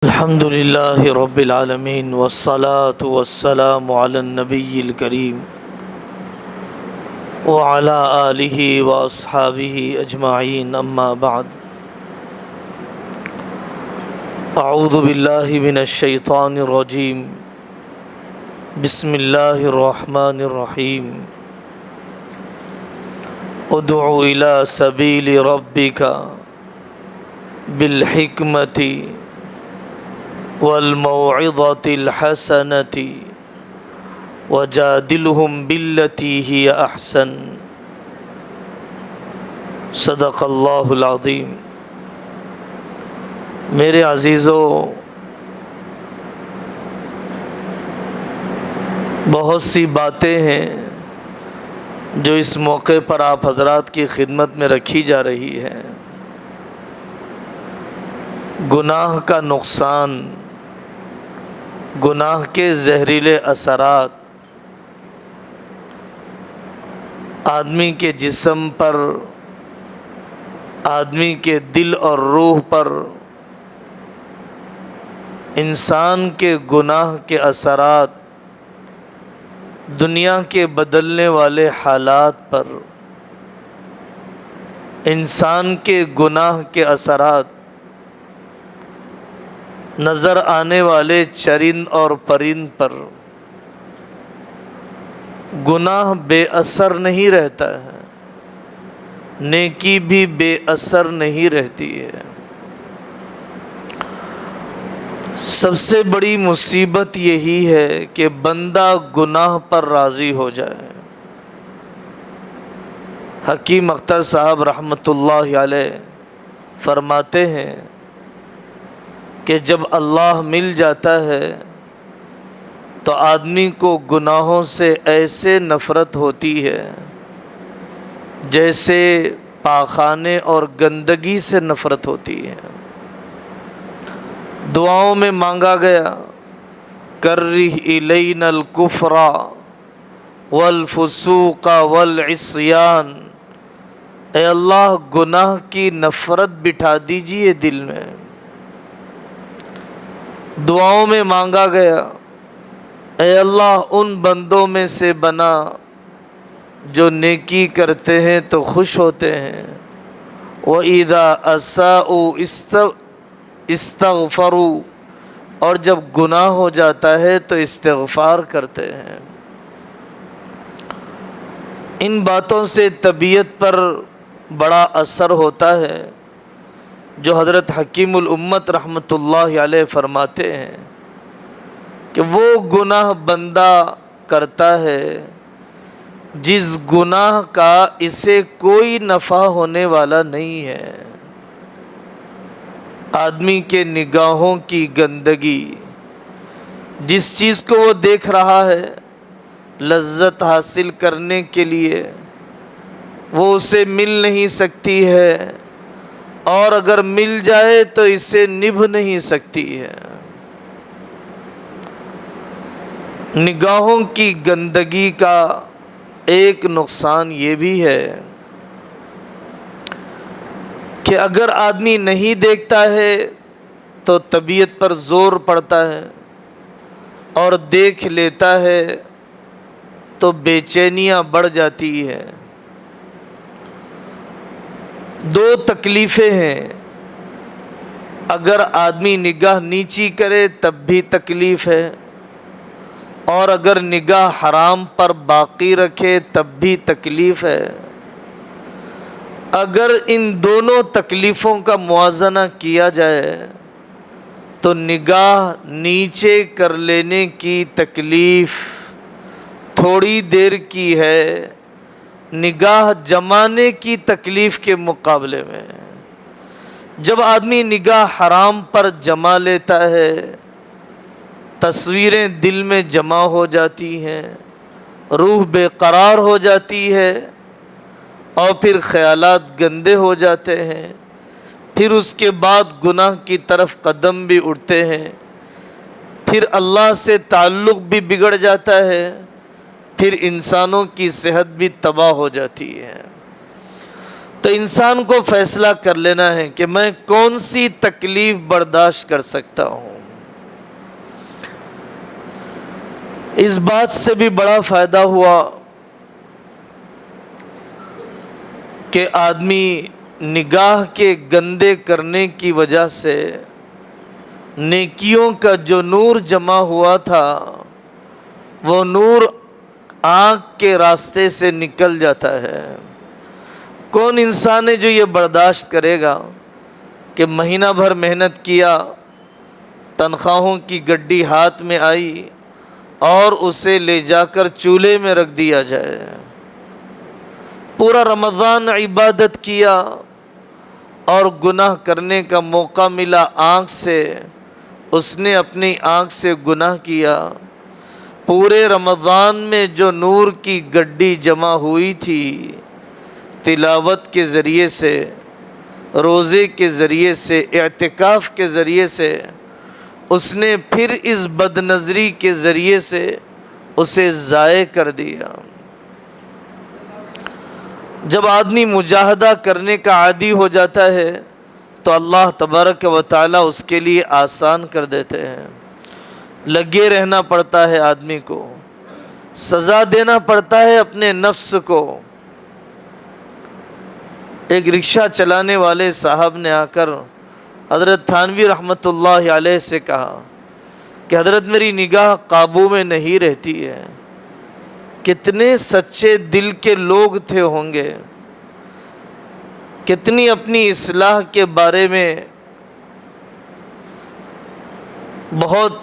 الحمد لله رب العالمين والصلاة والسلام على النبي الكريم وعلى آله وأصحابه أجمعين أما بعد أعوذ بالله من الشيطان الرجيم بسم الله الرحمن الرحيم ادع إلى سبيل ربك بالحكمة والموعظة الحسنة وجادلهم بالتي هي أحسن صدق اللہ العظیم۔ میرے عزیزو، بہت سی باتیں ہیں جو اس موقع پر آپ حضرات کی خدمت میں رکھی جا رہی ہیں۔ گناہ کا نقصان، گناہ کے زہریلے اثرات آدمی کے جسم پر، آدمی کے دل اور روح پر، انسان کے گناہ کے اثرات دنیا کے بدلنے والے حالات پر، انسان کے گناہ کے اثرات نظر آنے والے چرند اور پرند پر۔ گناہ بے اثر نہیں رہتا ہے، نیکی بھی بے اثر نہیں رہتی ہے۔ سب سے بڑی مصیبت یہی ہے کہ بندہ گناہ پر راضی ہو جائے۔ حکیم اختر صاحب رحمۃ اللہ علیہ فرماتے ہیں کہ جب اللہ مل جاتا ہے تو آدمی کو گناہوں سے ایسے نفرت ہوتی ہے جیسے پاخانے اور گندگی سے نفرت ہوتی ہے۔ دعاؤں میں مانگا گیا، کرہ الینا الکفر والفسوق والعصیان، اے اللہ گناہ کی نفرت بٹھا دیجئے دل میں۔ دعاؤں میں مانگا گیا، اے اللہ ان بندوں میں سے بنا جو نیکی کرتے ہیں تو خوش ہوتے ہیں، وَإِذَا أَسَاءُوا اسْتَغْفَرُوا، اور جب گناہ ہو جاتا ہے تو استغفار کرتے ہیں۔ ان باتوں سے طبیعت پر بڑا اثر ہوتا ہے، جو حضرت حکیم الامت رحمۃ اللہ علیہ فرماتے ہیں کہ وہ گناہ بندہ کرتا ہے جس گناہ کا اسے کوئی نفع ہونے والا نہیں ہے۔ آدمی کے نگاہوں کی گندگی، جس چیز کو وہ دیکھ رہا ہے لذت حاصل کرنے کے لیے، وہ اسے مل نہیں سکتی ہے، اور اگر مل جائے تو اسے نبھ نہیں سکتی ہے۔ نگاہوں کی گندگی کا ایک نقصان یہ بھی ہے کہ اگر آدمی نہیں دیکھتا ہے تو طبیعت پر زور پڑتا ہے، اور دیکھ لیتا ہے تو بے چینیاں بڑھ جاتی ہیں۔ دو تکلیفیں ہیں، اگر آدمی نگاہ نیچی کرے تب بھی تکلیف ہے، اور اگر نگاہ حرام پر باقی رکھے تب بھی تکلیف ہے۔ اگر ان دونوں تکلیفوں کا موازنہ کیا جائے تو نگاہ نیچے کر لینے کی تکلیف تھوڑی دیر کی ہے، نگاہ جمانے کی تکلیف کے مقابلے میں۔ جب آدمی نگاہ حرام پر جما لیتا ہے، تصویریں دل میں جمع ہو جاتی ہیں، روح بے قرار ہو جاتی ہے، اور پھر خیالات گندے ہو جاتے ہیں، پھر اس کے بعد گناہ کی طرف قدم بھی اٹھتے ہیں، پھر اللہ سے تعلق بھی بگڑ جاتا ہے، پھر انسانوں کی صحت بھی تباہ ہو جاتی ہے۔ تو انسان کو فیصلہ کر لینا ہے کہ میں کون سی تکلیف برداشت کر سکتا ہوں۔ اس بات سے بھی بڑا فائدہ ہوا کہ آدمی نگاہ کے گندے کرنے کی وجہ سے نیکیوں کا جو نور جمع ہوا تھا وہ نور آنکھ کے راستے سے نکل جاتا ہے۔ کون انسان ہے جو یہ برداشت کرے گا کہ مہینہ بھر محنت کیا، تنخواہوں کی گڈی ہاتھ میں آئی اور اسے لے جا کر چولہے میں رکھ دیا جائے؟ پورا رمضان عبادت کیا اور گناہ کرنے کا موقع ملا آنکھ سے، اس نے اپنی آنکھ سے گناہ کیا۔ پورے رمضان میں جو نور کی گڈی جمع ہوئی تھی، تلاوت کے ذریعے سے، روزے کے ذریعے سے، اعتکاف کے ذریعے سے، اس نے پھر اس بد نظری کے ذریعے سے اسے ضائع کر دیا۔ جب آدمی مجاہدہ کرنے کا عادی ہو جاتا ہے تو اللہ تبارک و تعالیٰ اس کے لیے آسان کر دیتے ہیں۔ لگے رہنا پڑتا ہے آدمی کو، سزا دینا پڑتا ہے اپنے نفس کو۔ ایک رکشہ چلانے والے صاحب نے آ کر حضرت تھانوی رحمۃ اللہ علیہ سے کہا کہ حضرت میری نگاہ قابو میں نہیں رہتی ہے۔ کتنے سچے دل کے لوگ تھے ہوں گے، کتنی اپنی اصلاح کے بارے میں بہت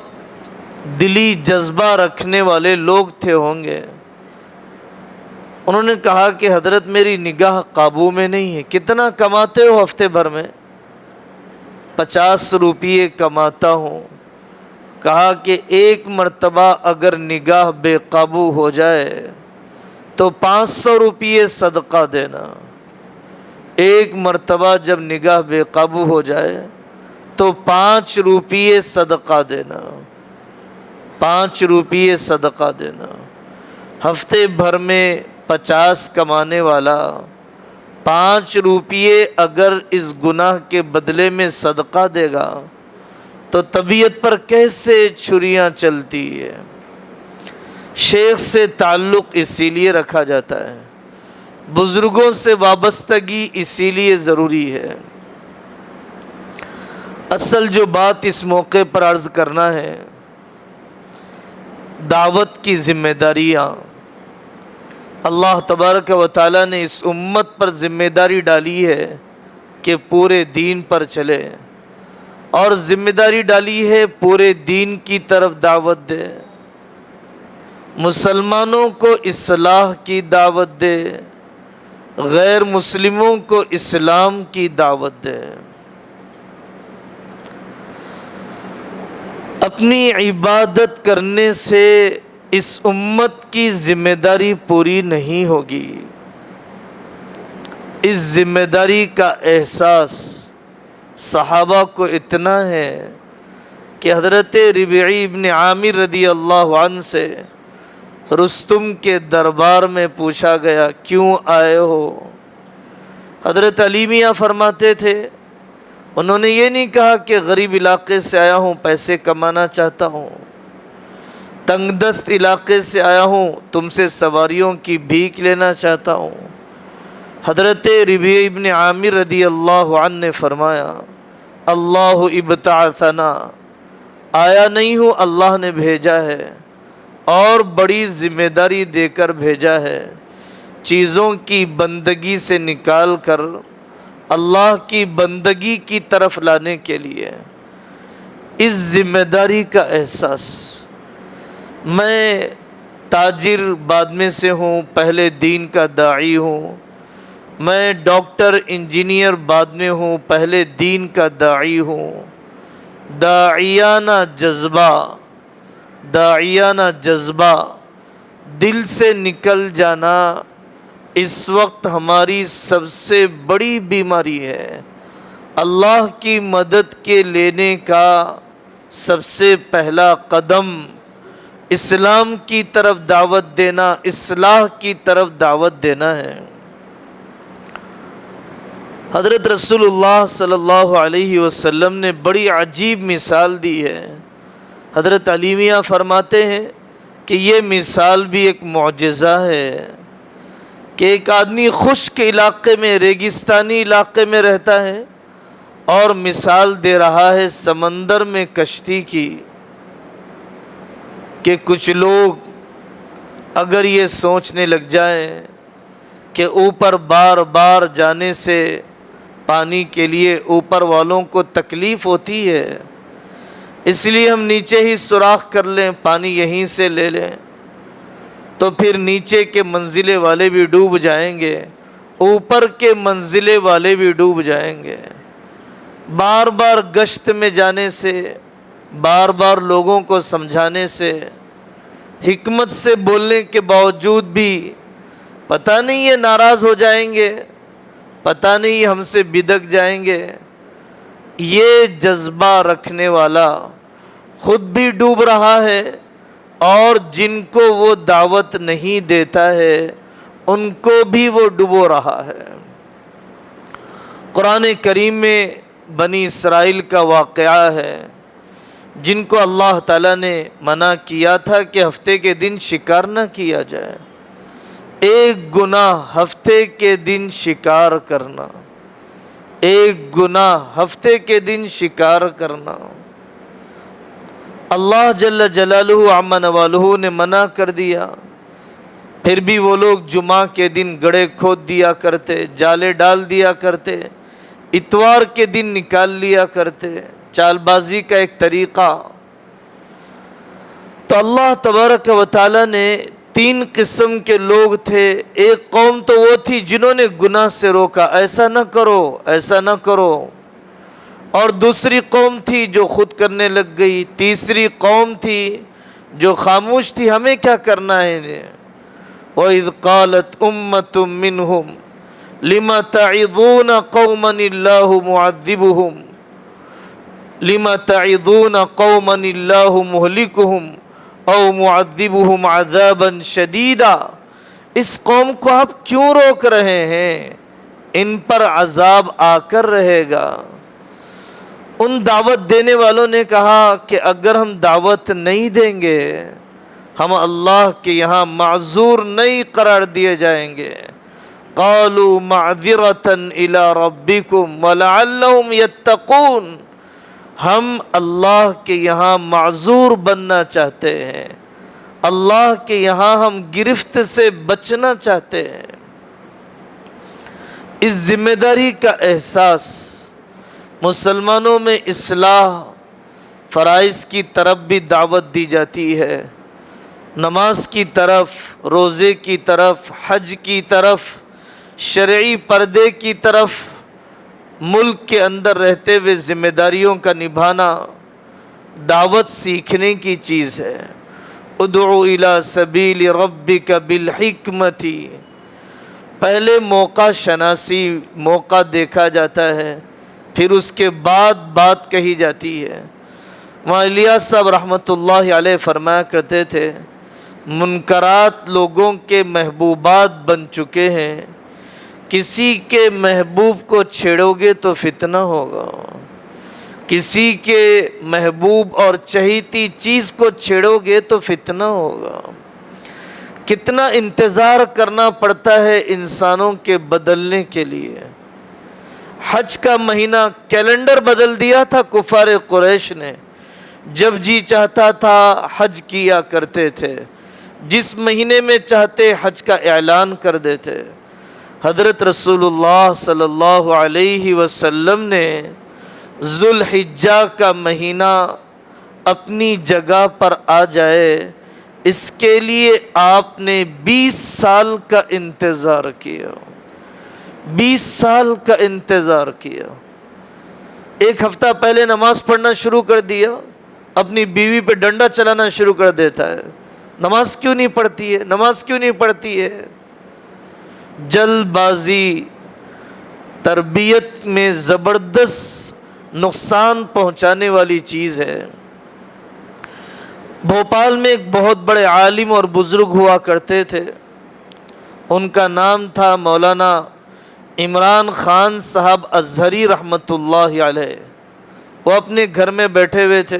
دلی جذبہ رکھنے والے لوگ تھے ہوں گے۔ انہوں نے کہا کہ حضرت میری نگاہ قابو میں نہیں ہے۔ کتنا کماتے ہو ہفتے بھر میں؟ 50 روپیے کماتا ہوں۔ کہا کہ ایک مرتبہ اگر نگاہ بے قابو ہو جائے تو 500 روپیے صدقہ دینا۔ ایک مرتبہ جب نگاہ بے قابو ہو جائے تو 5 روپیے صدقہ دینا، 5 روپیے صدقہ دینا۔ ہفتے بھر میں 50 کمانے والا 5 روپیے اگر اس گناہ کے بدلے میں صدقہ دے گا تو طبیعت پر کیسے چھریاں چلتی ہے۔ شیخ سے تعلق اسی لیے رکھا جاتا ہے، بزرگوں سے وابستگی اسی لیے ضروری ہے۔ اصل جو بات اس موقع پر عرض کرنا ہے، دعوت کی ذمہ داریاں اللہ تبارک و تعالیٰ نے اس امت پر ذمہ داری ڈالی ہے کہ پورے دین پر چلے، اور ذمہ داری ڈالی ہے پورے دین کی طرف دعوت دے، مسلمانوں کو اصلاح کی دعوت دے، غیر مسلموں کو اسلام کی دعوت دے۔ اپنی عبادت کرنے سے اس امت کی ذمہ داری پوری نہیں ہوگی۔ اس ذمہ داری کا احساس صحابہ کو اتنا ہے کہ حضرت ربیعی ابن عامر رضی اللہ عنہ سے رستم کے دربار میں پوچھا گیا، کیوں آئے ہو؟ حضرت علی میاں فرماتے تھے، انہوں نے یہ نہیں کہا کہ غریب علاقے سے آیا ہوں، پیسے کمانا چاہتا ہوں، تنگ دست علاقے سے آیا ہوں، تم سے سواریوں کی بھیک لینا چاہتا ہوں۔ حضرت ربیع ابن عامر رضی اللہ عنہ نے فرمایا، اللہ ابتعثنا، آیا نہیں ہوں، اللہ نے بھیجا ہے اور بڑی ذمہ داری دے کر بھیجا ہے، چیزوں کی بندگی سے نکال کر اللہ کی بندگی کی طرف لانے کے لیے۔ اس ذمہ داری کا احساس، میں تاجر بعد میں سے ہوں، پہلے دین کا داعی ہوں، میں ڈاکٹر انجینئر بعد میں ہوں، پہلے دین کا داعی ہوں۔ داعیانہ جذبہ دل سے نکل جانا اس وقت ہماری سب سے بڑی بیماری ہے۔ اللہ کی مدد کے لینے کا سب سے پہلا قدم اسلام کی طرف دعوت دینا، اصلاح کی طرف دعوت دینا ہے۔ حضرت رسول اللہ صلی اللہ علیہ وسلم نے بڑی عجیب مثال دی ہے۔ حضرت علی میاں فرماتے ہیں کہ یہ مثال بھی ایک معجزہ ہے کہ ایک آدمی خشک علاقے میں، ریگستانی علاقے میں رہتا ہے اور مثال دے رہا ہے سمندر میں کشتی کی، کہ کچھ لوگ اگر یہ سوچنے لگ جائیں کہ اوپر بار بار جانے سے پانی کے لیے اوپر والوں کو تکلیف ہوتی ہے، اس لیے ہم نیچے ہی سوراخ کر لیں، پانی یہیں سے لے لیں، تو پھر نیچے کے منزلے والے بھی ڈوب جائیں گے، اوپر کے منزلے والے بھی ڈوب جائیں گے۔ بار بار گشت میں جانے سے، بار بار لوگوں کو سمجھانے سے، حکمت سے بولنے کے باوجود بھی پتہ نہیں یہ ناراض ہو جائیں گے، پتہ نہیں ہم سے بدک جائیں گے، یہ جذبہ رکھنے والا خود بھی ڈوب رہا ہے اور جن کو وہ دعوت نہیں دیتا ہے ان کو بھی وہ ڈبو رہا ہے۔ قرآن کریم میں بنی اسرائیل کا واقعہ ہے جن کو اللہ تعالیٰ نے منع کیا تھا کہ ہفتے کے دن شکار نہ کیا جائے۔ ایک گناہ ہفتے کے دن شکار کرنا، ایک گناہ ہفتے کے دن شکار کرنا، اللہ جل جلالہ عما نوالہ نے منع کر دیا، پھر بھی وہ لوگ جمعہ کے دن گڑھے کھود دیا کرتے، جالے ڈال دیا کرتے، اتوار کے دن نکال لیا کرتے، چال بازی کا ایک طریقہ۔ تو اللہ تبارک و تعالیٰ نے تین قسم کے لوگ تھے، ایک قوم تو وہ تھی جنہوں نے گناہ سے روکا، ایسا نہ کرو ایسا نہ کرو، اور دوسری قوم تھی جو خود کرنے لگ گئی، تیسری قوم تھی جو خاموش تھی، ہمیں کیا کرنا ہے انہیں۔ وَإِذْ قَالَتْ أُمَّةٌ مِّنْهُمْ لِمَ تَعِظُونَ قَوْمًا اللَّهُ مُعَذِّبُهُمْ لِمَ تَعِظُونَ قَوْمًا اللَّهُ مُهْلِكُهُمْ أَوْ مُعَذِّبُهُمْ عَذَابًا شَدِيدًا، اس قوم کو آپ کیوں روک رہے ہیں، ان پر عذاب آ کر رہے گا۔ ان دعوت دینے والوں نے کہا کہ اگر ہم دعوت نہیں دیں گے ہم اللہ کے یہاں معذور نہیں قرار دیے جائیں گے۔ قالوا معذرة الى ربكم ولعلهم يتقون، ہم اللہ کے یہاں معذور بننا چاہتے ہیں، اللہ کے یہاں ہم گرفت سے بچنا چاہتے ہیں۔ اس ذمہ داری کا احساس مسلمانوں میں اصلاح فرائض کی طرف بھی دعوت دی جاتی ہے، نماز کی طرف، روزے کی طرف، حج کی طرف، شرعی پردے کی طرف، ملک کے اندر رہتے ہوئے ذمہ داریوں کا نبھانا دعوت سیکھنے کی چیز ہے۔ ادعو الی سبیل ربک بالحکمت، پہلے موقع شناسی، موقع دیکھا جاتا ہے، پھر اس کے بعد بات کہی جاتی ہے۔ وہاں الیاس صاحب رحمۃ اللہ علیہ فرمایا کرتے تھے، منکرات لوگوں کے محبوبات بن چکے ہیں، کسی کے محبوب کو چھیڑو گے تو فتنہ ہوگا، کسی کے محبوب اور چہیتی چیز کو چھیڑو گے تو فتنہ ہوگا۔ کتنا انتظار کرنا پڑتا ہے انسانوں کے بدلنے کے لیے۔ حج کا مہینہ کیلنڈر بدل دیا تھا کفار قریش نے، جب جی چاہتا تھا حج کیا کرتے تھے، جس مہینے میں چاہتے حج کا اعلان کر دیتے۔ حضرت رسول اللہ صلی اللہ علیہ وسلم نے ذوالحجہ کا مہینہ اپنی جگہ پر آ جائے، اس کے لیے آپ نے 20 سال کا انتظار کیا، 20 سال کا انتظار کیا۔ ایک ہفتہ پہلے نماز پڑھنا شروع کر دیا، اپنی بیوی پہ ڈنڈا چلانا شروع کر دیتا ہے، نماز کیوں نہیں پڑھتی ہے، نماز کیوں نہیں پڑھتی ہے۔ جلد بازی تربیت میں زبردست نقصان پہنچانے والی چیز ہے۔ بھوپال میں ایک بہت بڑے عالم اور بزرگ ہوا کرتے تھے، ان کا نام تھا مولانا عمران خان صاحب ازہری رحمۃ اللہ علیہ۔ وہ اپنے گھر میں بیٹھے ہوئے تھے،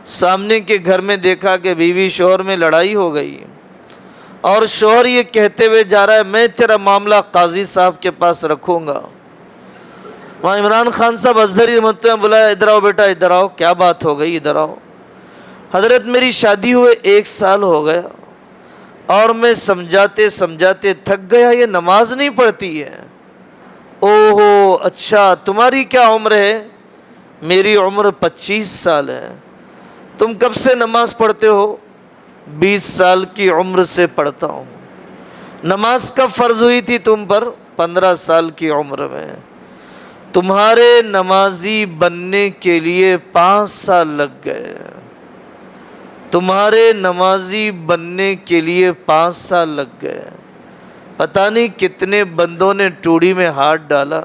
سامنے کے گھر میں دیکھا کہ بیوی شوہر میں لڑائی ہو گئی اور شوہر یہ کہتے ہوئے جا رہا ہے میں تیرا معاملہ قاضی صاحب کے پاس رکھوں گا۔ وہاں عمران خان صاحب ازہری رحمۃ اللہ بلایا، ادھر آؤ بیٹا ادھر آؤ، کیا بات ہو گئی، ادھر آؤ۔ حضرت میری شادی ہوئے 1 سال ہو گیا اور میں سمجھاتے سمجھاتے تھک گیا، یہ نماز نہیں پڑھتی ہے۔ اوہو اچھا، تمہاری کیا عمر ہے؟ میری عمر 25 سال ہے۔ تم کب سے نماز پڑھتے ہو؟ 20 سال کی عمر سے پڑھتا ہوں۔ نماز کب فرض ہوئی تھی تم پر؟ 15 سال کی عمر میں۔ تمہارے نمازی بننے کے لیے 5 سال لگ گئے، تمہارے نمازی بننے کے لیے 5 سال لگ گئے۔ پتہ نہیں کتنے بندوں نے ٹوڑی میں ہاتھ ڈالا،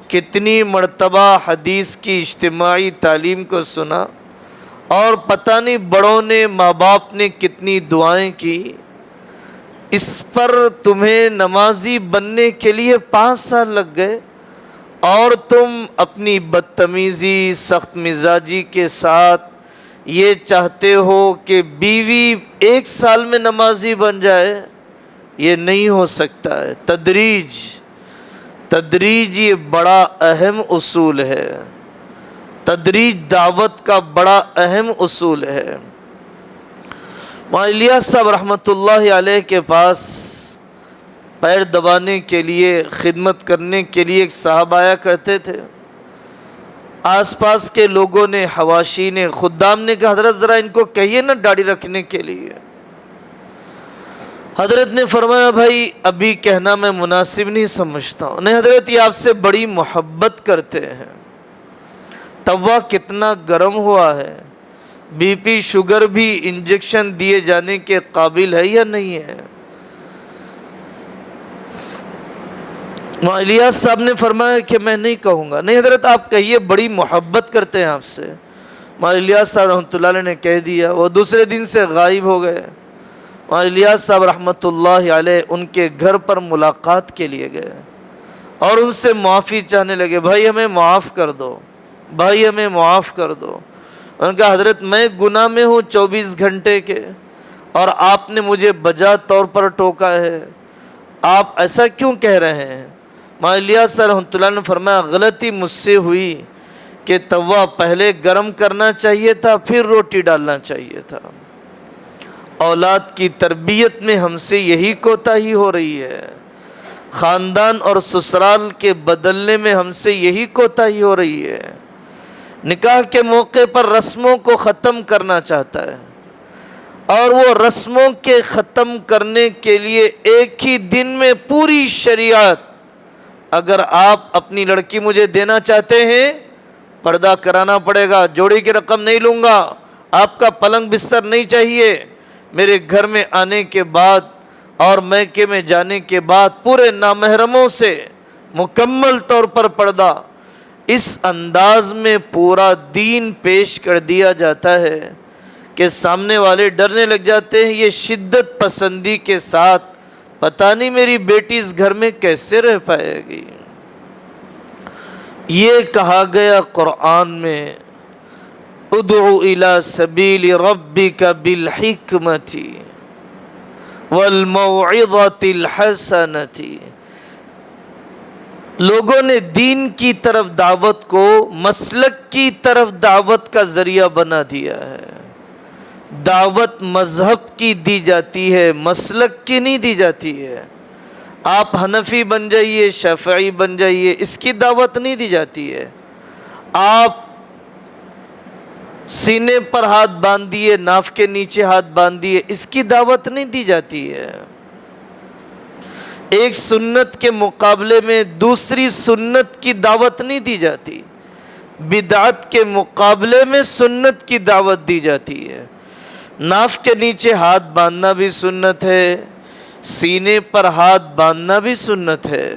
کتنی مرتبہ حدیث کی اجتماعی تعلیم کو سنا، اور پتہ نہیں بڑوں نے ماں باپ نے کتنی دعائیں کی، اس پر تمہیں نمازی بننے کے لیے 5 سال لگ گئے، اور تم اپنی بدتمیزی سخت مزاجی کے ساتھ یہ چاہتے ہو کہ بیوی 1 سال میں نمازی بن جائے۔ یہ نہیں ہو سکتا ہے۔ تدریج یہ بڑا اہم اصول ہے، تدریج دعوت کا بڑا اہم اصول ہے۔ وہاں الیاس صاحب رحمۃ اللہ علیہ کے پاس پیر دبانے کے لیے، خدمت کرنے کے لیے ایک صاحب آیا کرتے تھے۔ آس پاس کے لوگوں نے، حواشی نے، خدام نے کہا حضرت ذرا ان کو کہیے نا داڑھی رکھنے کے لیے۔ حضرت نے فرمایا بھائی ابھی کہنا میں مناسب نہیں سمجھتا ہوں۔ نہیں حضرت یہ آپ سے بڑی محبت کرتے ہیں۔ توا کتنا گرم ہوا ہے، بی پی شوگر بھی انجیکشن دیے جانے کے قابل ہے یا نہیں ہے؟ وہاں الیاس صاحب نے فرمایا کہ میں نہیں کہوں گا۔ نہیں حضرت آپ کہیے، بڑی محبت کرتے ہیں آپ سے۔ وہاں الیاس صاحب رحمۃ اللہ علیہ نے کہہ دیا، وہ دوسرے دن سے غائب ہو گئے۔ وہاں الیاس صاحب رحمۃ اللہ علیہ ان کے گھر پر ملاقات کے لیے گئے اور ان سے معافی چاہنے لگے، بھائی ہمیں معاف کر دو، بھائی ہمیں معاف کر دو۔ انہوں نے کہا حضرت میں گناہ میں ہوں 24 گھنٹے کے، اور آپ نے مجھے بجا طور پر ٹوکا ہے، آپ ایسا کیوں کہہ رہے ہیں؟ وہاں الیاس صاحب رحمۃ اللہ نے فرمایا غلطی مجھ سے ہوئی کہ توا پہلے گرم کرنا چاہیے تھا پھر روٹی ڈالنا چاہیے تھا۔ اولاد کی تربیت میں ہم سے یہی کوتاہی ہو رہی ہے، خاندان اور سسرال کے بدلنے میں ہم سے یہی کوتاہی ہو رہی ہے۔ نکاح کے موقع پر رسموں کو ختم کرنا چاہتا ہے، اور وہ رسموں کے ختم کرنے کے لیے ایک ہی دن میں پوری شریعت، اگر آپ اپنی لڑکی مجھے دینا چاہتے ہیں پردہ کرانا پڑے گا، جوڑی کی رقم نہیں لوں گا، آپ کا پلنگ بستر نہیں چاہیے، میرے گھر میں آنے کے بعد اور میکے میں جانے کے بعد پورے نامحرموں سے مکمل طور پر پردہ۔ اس انداز میں پورا دین پیش کر دیا جاتا ہے کہ سامنے والے ڈرنے لگ جاتے ہیں، یہ شدت پسندی کے ساتھ پتہ نہیں میری بیٹی اس گھر میں کیسے رہ پائے گی۔ یہ کہا گیا قرآن میں ادعو الی سبیل ربک بالحکمۃ والموعظۃ الحسنۃ۔ لوگوں نے دین کی طرف دعوت کو مسلک کی طرف دعوت کا ذریعہ بنا دیا ہے۔ دعوت مذہب کی دی جاتی ہے، مسلک کی نہیں دی جاتی ہے۔ آپ حنفی بن جائیے، شافعی بن جائیے، اس کی دعوت نہیں دی جاتی ہے۔ آپ سینے پر ہاتھ باندھ دیے، ناف کے نیچے ہاتھ باندھ دیے، اس کی دعوت نہیں دی جاتی ہے۔ ایک سنت کے مقابلے میں دوسری سنت کی دعوت نہیں دی جاتی، بدعت کے مقابلے میں سنت کی دعوت دی جاتی ہے۔ ناف کے نیچے ہاتھ باندھنا بھی سنت ہے، سینے پر ہاتھ باندھنا بھی سنت ہے۔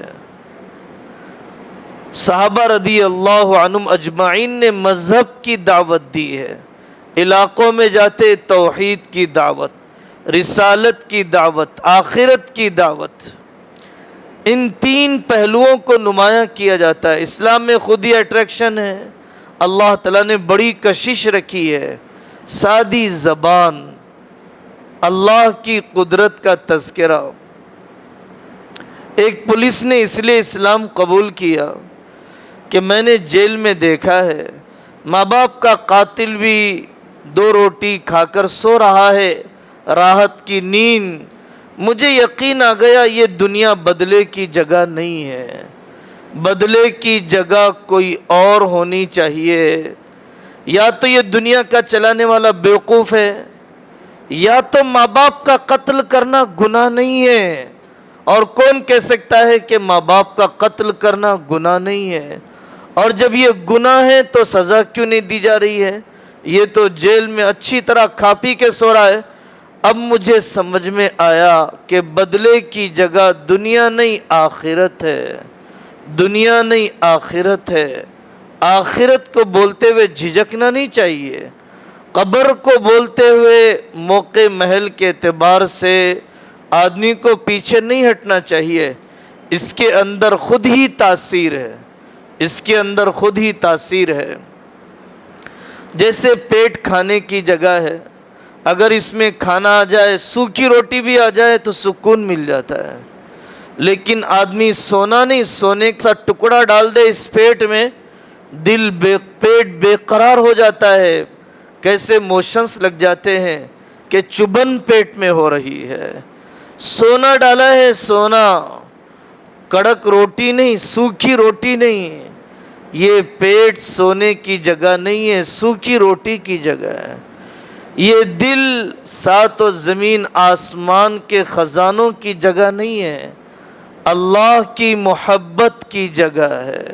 صحابہ رضی اللہ عنہم اجمعین نے مذہب کی دعوت دی ہے، علاقوں میں جاتے توحید کی دعوت، رسالت کی دعوت، آخرت کی دعوت، ان 3 پہلوؤں کو نمایاں کیا جاتا ہے۔ اسلام میں خود ہی اٹریکشن ہے، اللہ تعالیٰ نے بڑی کشش رکھی ہے سادی زبان، اللہ کی قدرت کا تذکرہ۔ ایک پولیس نے اس لیے اسلام قبول کیا کہ میں نے جیل میں دیکھا ہے ماں باپ کا قاتل بھی 2 روٹی کھا کر سو رہا ہے، راحت کی نیند۔ مجھے یقین آ گیا یہ دنیا بدلے کی جگہ نہیں ہے، بدلے کی جگہ کوئی اور ہونی چاہیے۔ یا تو یہ دنیا کا چلانے والا بیوقوف ہے، یا تو ماں باپ کا قتل کرنا گناہ نہیں ہے۔ اور کون کہہ سکتا ہے کہ ماں باپ کا قتل کرنا گناہ نہیں ہے؟ اور جب یہ گناہ ہے تو سزا کیوں نہیں دی جا رہی ہے؟ یہ تو جیل میں اچھی طرح کھا پی کے سو رہا ہے۔ اب مجھے سمجھ میں آیا کہ بدلے کی جگہ دنیا نہیں آخرت ہے، دنیا نہیں آخرت ہے۔ آخرت کو بولتے ہوئے جھجکنا نہیں چاہیے، قبر کو بولتے ہوئے موقع محل کے اعتبار سے آدمی کو پیچھے نہیں ہٹنا چاہیے۔ اس کے اندر خود ہی تاثیر ہے، اس کے اندر خود ہی تاثیر ہے۔ جیسے پیٹ کھانے کی جگہ ہے، اگر اس میں کھانا آ جائے، سوکھی روٹی بھی آ جائے تو سکون مل جاتا ہے، لیکن آدمی سونا نہیں، سونے کا ٹکڑا ڈال دے اس پیٹ میں، پیٹ بے قرار ہو جاتا ہے، کیسے موشنز لگ جاتے ہیں کہ چبھن پیٹ میں ہو رہی ہے۔ سونا ڈالا ہے، سونا، کڑک روٹی نہیں، سوکھی روٹی نہیں، یہ پیٹ سونے کی جگہ نہیں ہے، سوکھی روٹی کی جگہ ہے۔ یہ دل 7 زمین آسمان کے خزانوں کی جگہ نہیں ہے، اللہ کی محبت کی جگہ ہے،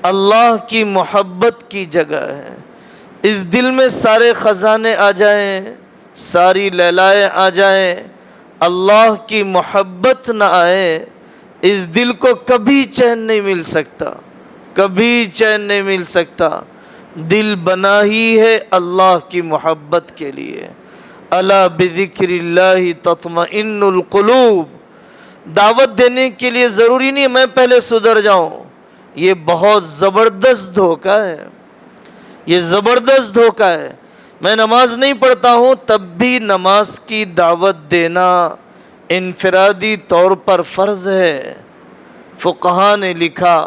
اللہ کی محبت کی جگہ ہے۔ اس دل میں سارے خزانے آ جائیں، ساری لیلائیں آ جائیں، اللہ کی محبت نہ آئے، اس دل کو کبھی چین نہیں مل سکتا، کبھی چین نہیں مل سکتا۔ دل بنا ہی ہے اللہ کی محبت کے لیے۔ الا بذکر اللہ تطمئن القلوب۔ دعوت دینے کے لیے ضروری نہیں ہے میں پہلے سدھر جاؤں، یہ بہت زبردست دھوکہ ہے، یہ زبردست دھوکہ ہے۔ میں نماز نہیں پڑھتا ہوں تب بھی نماز کی دعوت دینا انفرادی طور پر فرض ہے۔ فقہا نے لکھا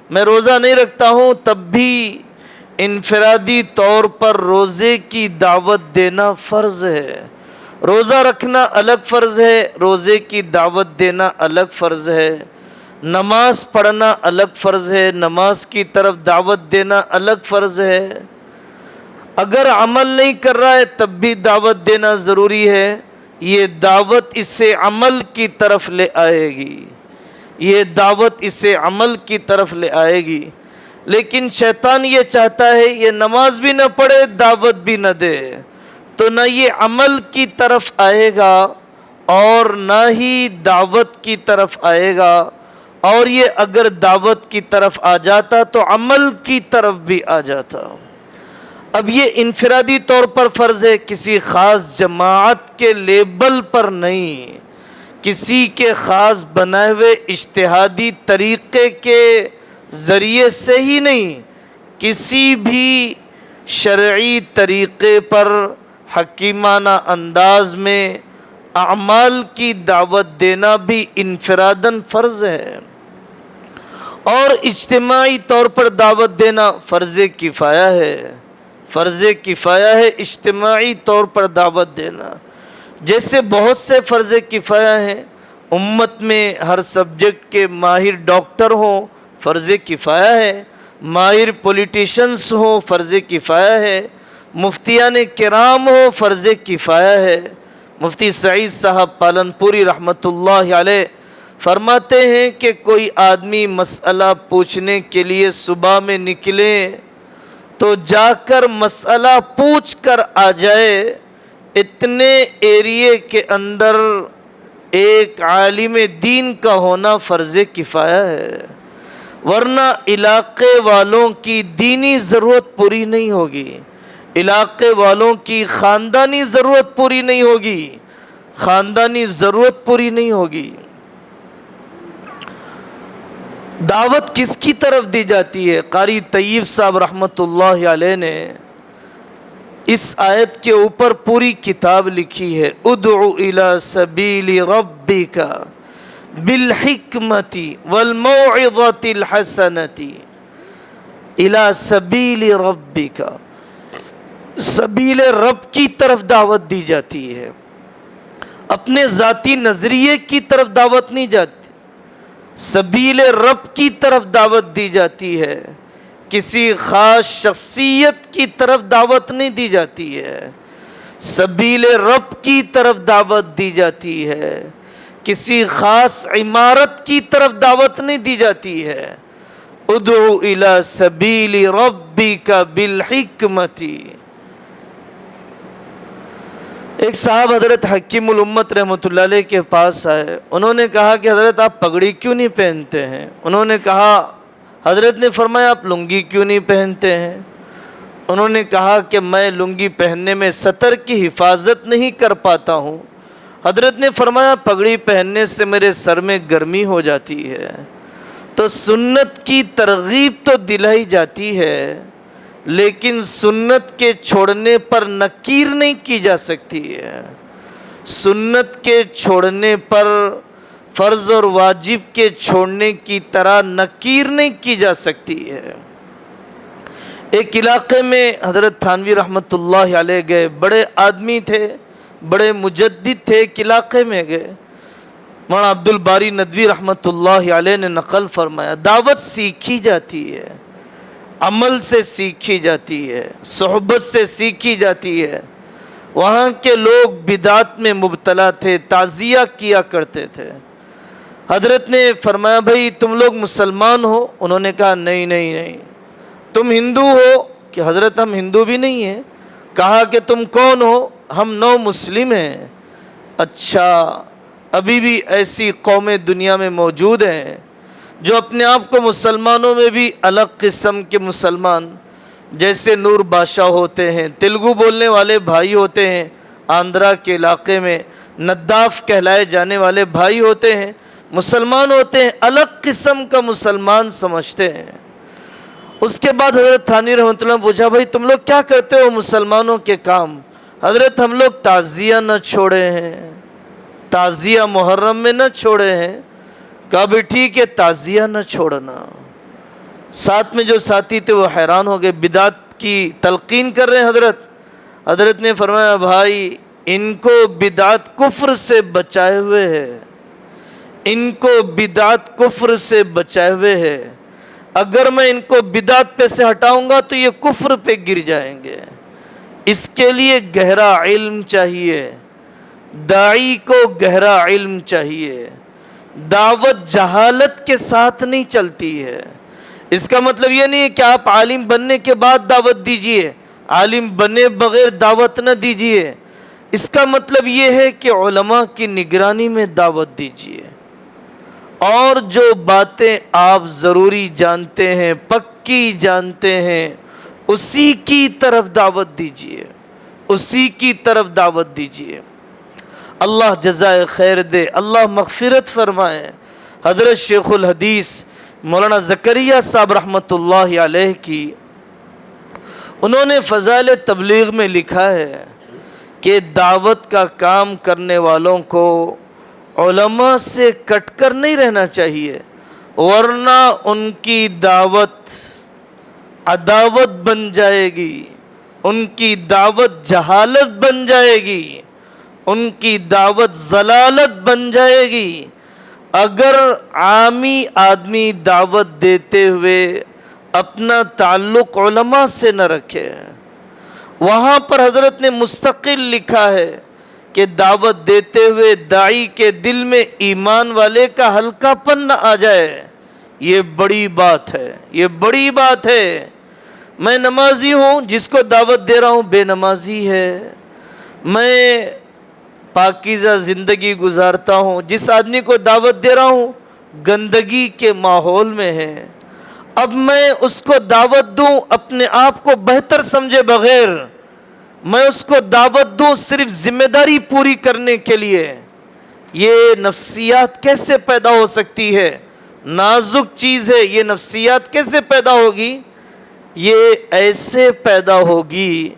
میں روزہ نہیں رکھتا ہوں تب بھی انفرادی طور پر روزے کی دعوت دینا فرض ہے۔ روزہ رکھنا الگ فرض ہے، روزے کی دعوت دینا الگ فرض ہے۔ نماز پڑھنا الگ فرض ہے، نماز کی طرف دعوت دینا الگ فرض ہے۔ اگر عمل نہیں کر رہا ہے تب بھی دعوت دینا ضروری ہے۔ یہ دعوت اسے عمل کی طرف لے آئے گی، یہ دعوت اسے عمل کی طرف لے آئے گی۔ لیکن شیطان یہ چاہتا ہے یہ نماز بھی نہ پڑھے، دعوت بھی نہ دے، تو نہ یہ عمل کی طرف آئے گا اور نہ ہی دعوت کی طرف آئے گا، اور یہ اگر دعوت کی طرف آ جاتا تو عمل کی طرف بھی آ جاتا۔ اب یہ انفرادی طور پر فرض ہے، کسی خاص جماعت کے لیبل پر نہیں، کسی کے خاص بنائے ہوئے اجتہادی طریقے کے ذریعے سے ہی نہیں، کسی بھی شرعی طریقے پر حکیمانہ انداز میں اعمال کی دعوت دینا بھی انفراداً فرض ہے، اور اجتماعی طور پر دعوت دینا فرض کفایہ ہے، فرض کفایہ ہے اجتماعی طور پر دعوت دینا۔ جیسے بہت سے فرض کفایہ ہیں، امت میں ہر سبجیکٹ کے ماہر ڈاکٹر ہوں فرض کفایہ ہے، ماہر پولیٹیشنز ہوں فرض کفایہ ہے، مفتیان کرام ہوں فرض کفایہ ہے۔ مفتی سعید صاحب پالنپوری رحمۃ اللہ علیہ فرماتے ہیں کہ کوئی آدمی مسئلہ پوچھنے کے لیے صبح میں نکلے تو جا کر مسئلہ پوچھ کر آ جائے، اتنے ایریے کے اندر ایک عالم دین کا ہونا فرض کفایہ ہے، ورنہ علاقے والوں کی دینی ضرورت پوری نہیں ہوگی، علاقے والوں کی خاندانی ضرورت پوری نہیں ہوگی، خاندانی ضرورت پوری نہیں ہوگی۔ دعوت کس کی طرف دی جاتی ہے؟ قاری طیب صاحب رحمۃ اللہ علیہ نے اس آیت کے اوپر پوری کتاب لکھی ہے، ادعو الی سبیل ربک بالحکمت والموعظۃ الحسنۃ، الی سبیل ربک، سبیل رب کی طرف دعوت دی جاتی ہے، اپنے ذاتی نظریے کی طرف دعوت نہیں جاتی، سبیل رب کی طرف دعوت دی جاتی ہے، کسی خاص شخصیت کی طرف دعوت نہیں دی جاتی ہے، سبیل رب کی طرف دعوت دی جاتی ہے، کسی خاص عمارت کی طرف دعوت نہیں دی جاتی ہے۔ ادعو الی سبیل ربک بالحکمت۔ ایک صاحب حضرت حکیم الامت رحمۃ اللہ علیہ کے پاس آئے، انہوں نے کہا کہ حضرت آپ پگڑی کیوں نہیں پہنتے ہیں؟ انہوں نے کہا، حضرت نے فرمایا آپ لنگی کیوں نہیں پہنتے ہیں؟ انہوں نے کہا کہ میں لنگی پہننے میں سطر کی حفاظت نہیں کر پاتا ہوں۔ حضرت نے فرمایا پگڑی پہننے سے میرے سر میں گرمی ہو جاتی ہے۔ تو سنت کی ترغیب تو دلائی جاتی ہے، لیکن سنت کے چھوڑنے پر نکیر نہیں کی جا سکتی ہے۔ سنت کے چھوڑنے پر فرض اور واجب کے چھوڑنے کی طرح نکیر نہیں کی جا سکتی ہے۔ ایک علاقے میں حضرت تھانوی رحمۃ اللہ علیہ گئے، بڑے آدمی تھے، بڑے مجدد تھے، ایک علاقے میں گئے۔ مولانا عبد الباری ندوی رحمۃ اللہ علیہ نے نقل فرمایا، دعوت سیکھی جاتی ہے، عمل سے سیکھی جاتی ہے، صحبت سے سیکھی جاتی ہے۔ وہاں کے لوگ بدعت میں مبتلا تھے، تعزیہ کیا کرتے تھے۔ حضرت نے فرمایا بھائی تم لوگ مسلمان ہو؟ انہوں نے کہا نہیں نہیں نہیں۔ تم ہندو ہو؟ کہ حضرت ہم ہندو بھی نہیں ہیں۔ کہا کہ تم کون ہو؟ ہم نو مسلم ہیں۔ اچھا، ابھی بھی ایسی قومیں دنیا میں موجود ہیں جو اپنے آپ کو مسلمانوں میں بھی الگ قسم کے مسلمان، جیسے نور بادشاہ ہوتے ہیں، تیلگو بولنے والے بھائی ہوتے ہیں، آندھرا کے علاقے میں نداف کہلائے جانے والے بھائی ہوتے ہیں، مسلمان ہوتے ہیں، الگ قسم کا مسلمان سمجھتے ہیں۔ اس کے بعد حضرت تھانوی رحمۃ اللہ نے پوچھا بھائی تم لوگ کیا کرتے ہو مسلمانوں کے کام؟ حضرت ہم لوگ تعزیہ نہ چھوڑے ہیں، تعزیہ محرم میں نہ چھوڑے ہیں۔ کہا بھی ٹھیک ہے، تعزیہ نہ چھوڑنا۔ ساتھ میں جو ساتھی تھے وہ حیران ہو گئے، بدعت کی تلقین کر رہے ہیں حضرت۔ حضرت نے فرمایا بھائی ان کو بدعت کفر سے بچائے ہوئے ہے، ان کو بدعت کفر سے بچائے ہوئے ہے۔ اگر میں ان کو بدعت پہ سے ہٹاؤں گا تو یہ کفر پہ گر جائیں گے۔ اس کے لیے گہرا علم چاہیے، داعی کو گہرا علم چاہیے۔ دعوت جہالت کے ساتھ نہیں چلتی ہے۔ اس کا مطلب یہ نہیں ہے کہ آپ عالم بننے کے بعد دعوت دیجئے، عالم بنے بغیر دعوت نہ دیجئے۔ اس کا مطلب یہ ہے کہ علماء کی نگرانی میں دعوت دیجئے، اور جو باتیں آپ ضروری جانتے ہیں، پکی جانتے ہیں، اسی کی طرف دعوت دیجئے، اسی کی طرف دعوت دیجئے۔ اللہ جزائے خیر دے، اللہ مغفرت فرمائے۔ حضرت شیخ الحدیث مولانا زکریا صاحب رحمۃ اللہ علیہ کی، انہوں نے فضائل تبلیغ میں لکھا ہے کہ دعوت کا کام کرنے والوں کو علماء سے کٹ کر نہیں رہنا چاہیے، ورنہ ان کی دعوت عداوت بن جائے گی، ان کی دعوت جہالت بن جائے گی، ان کی دعوت ضلالت بن جائے گی۔ اگر عامی آدمی دعوت دیتے ہوئے اپنا تعلق علماء سے نہ رکھے، وہاں پر حضرت نے مستقل لکھا ہے کہ دعوت دیتے ہوئے داعی کے دل میں ایمان والے کا ہلکا پن نہ آ جائے، یہ بڑی بات ہے، یہ بڑی بات ہے۔ میں نمازی ہوں، جس کو دعوت دے رہا ہوں بے نمازی ہے۔ میں پاکیزہ زندگی گزارتا ہوں، جس آدمی کو دعوت دے رہا ہوں گندگی کے ماحول میں ہے۔ اب میں اس کو دعوت دوں اپنے آپ کو بہتر سمجھے بغیر، میں اس کو دعوت دوں صرف ذمہ داری پوری کرنے کے لیے، یہ نفسیات کیسے پیدا ہو سکتی ہے؟ نازک چیز ہے، یہ نفسیات کیسے پیدا ہوگی؟ یہ ایسے پیدا ہوگی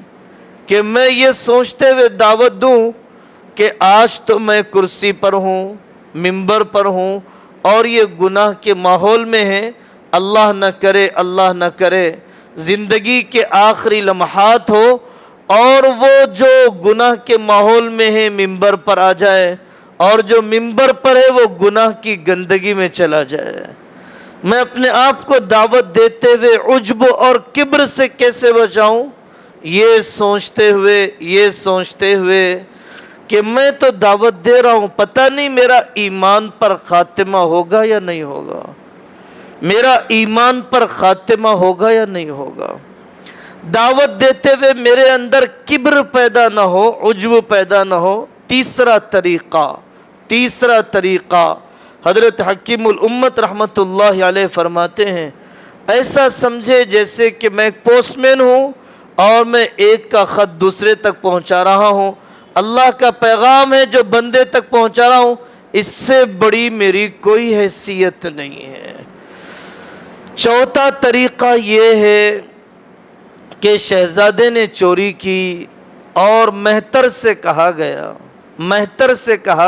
کہ میں یہ سوچتے ہوئے دعوت دوں کہ آج تو میں کرسی پر ہوں، منبر پر ہوں اور یہ گناہ کے ماحول میں ہے، اللہ نہ کرے زندگی کے آخری لمحات ہو اور وہ جو گناہ کے ماحول میں ہے منبر پر آ جائے اور جو منبر پر ہے وہ گناہ کی گندگی میں چلا جائے۔ میں اپنے آپ کو دعوت دیتے ہوئے عجب اور کبر سے کیسے بچاؤں، یہ سوچتے ہوئے کہ میں تو دعوت دے رہا ہوں، پتہ نہیں میرا ایمان پر خاتمہ ہوگا یا نہیں ہوگا، میرا ایمان پر خاتمہ ہوگا یا نہیں ہوگا۔ دعوت دیتے ہوئے میرے اندر کبر پیدا نہ ہو، عجب پیدا نہ ہو۔ تیسرا طریقہ حضرت حکیم الامت رحمت اللہ علیہ فرماتے ہیں، ایسا سمجھے جیسے کہ میں ایک پوسٹ مین ہوں اور میں ایک کا خط دوسرے تک پہنچا رہا ہوں، اللہ کا پیغام ہے جو بندے تک پہنچا رہا ہوں، اس سے بڑی میری کوئی حیثیت نہیں ہے۔ چوتھا طریقہ یہ ہے کہ شہزادے نے چوری کی اور مہتر سے کہا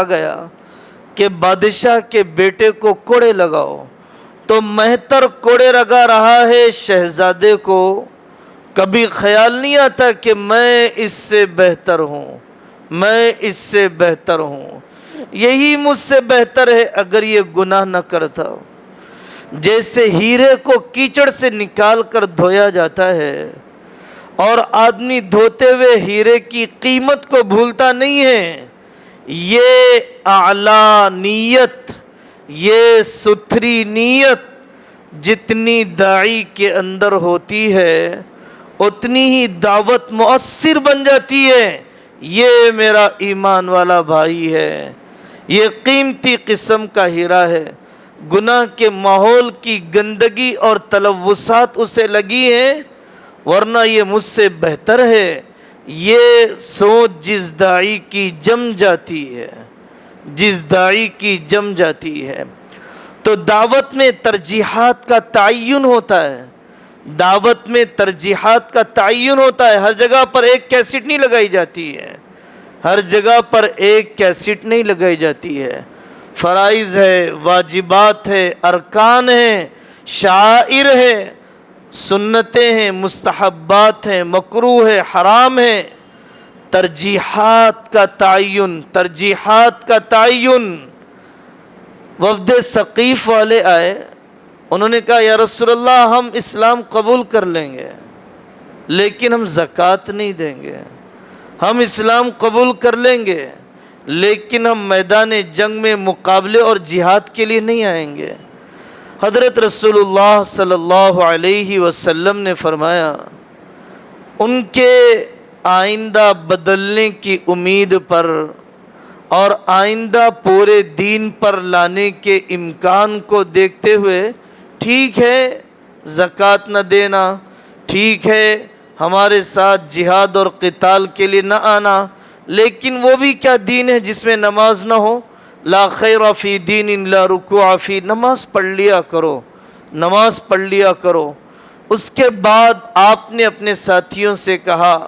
گیا کہ بادشاہ کے بیٹے کو کوڑے لگاؤ، تو مہتر کوڑے لگا رہا ہے، شہزادے کو کبھی خیال نہیں آتا کہ میں اس سے بہتر ہوں، یہی مجھ سے بہتر ہے اگر یہ گناہ نہ کرتا۔ جیسے ہیرے کو کیچڑ سے نکال کر دھویا جاتا ہے اور آدمی دھوتے ہوئے ہیرے کی قیمت کو بھولتا نہیں ہے، یہ اعلیٰ نیت، یہ ستھری نیت جتنی داعی کے اندر ہوتی ہے اتنی ہی دعوت مؤثر بن جاتی ہے۔ یہ میرا ایمان والا بھائی ہے، یہ قیمتی قسم کا ہیرا ہے، گناہ کے ماحول کی گندگی اور تلوثات اسے لگی ہیں ورنہ یہ مجھ سے بہتر ہے، یہ سوچ جس داعی کی جم جاتی ہے۔ تو دعوت میں ترجیحات کا تعین ہوتا ہے، ہر جگہ پر ایک کیسٹ نہیں لگائی جاتی ہے، فرائض ہے، واجبات ہے، ارکان ہیں، شعائر ہے، سنتیں ہیں، مستحبات ہیں، مکروہ ہے، حرام ہے۔ ترجیحات کا تعین۔ وفد ثقیف والے آئے، انہوں نے کہا یا رسول اللہ ہم اسلام قبول کر لیں گے لیکن ہم زکوٰۃ نہیں دیں گے، ہم اسلام قبول کر لیں گے لیکن ہم میدان جنگ میں مقابلے اور جہاد کے لیے نہیں آئیں گے۔ حضرت رسول اللہ صلی اللہ علیہ وسلم نے فرمایا ان کے آئندہ بدلنے کی امید پر اور آئندہ پورے دین پر لانے کے امکان کو دیکھتے ہوئے ٹھیک ہے زکوٰۃ نہ دینا، ٹھیک ہے ہمارے ساتھ جہاد اور قتال کے لیے نہ آنا، لیکن وہ بھی کیا دین ہے جس میں نماز نہ ہو؟ لا خیر فی دین لا رکوع فی، نماز پڑھ لیا کرو۔ اس کے بعد آپ نے اپنے ساتھیوں سے کہا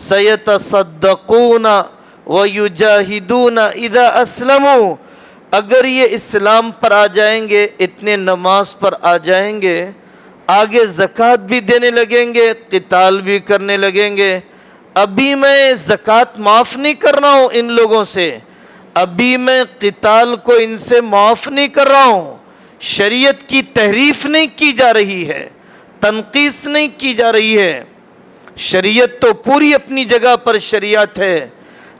سیتصدقون ویجاہدون اذا اسلموا، اگر یہ اسلام پر آ جائیں گے، اتنے نماز پر آ جائیں گے، آگے زکوٰۃ بھی دینے لگیں گے، قتال بھی کرنے لگیں گے۔ ابھی میں زکوٰۃ معاف نہیں کر رہا ہوں ان لوگوں سے، ابھی میں قتال کو ان سے معاف نہیں کر رہا ہوں، شریعت کی تحریف نہیں کی جا رہی ہے، تنقیص نہیں کی جا رہی ہے، شریعت تو پوری اپنی جگہ پر شریعت ہے،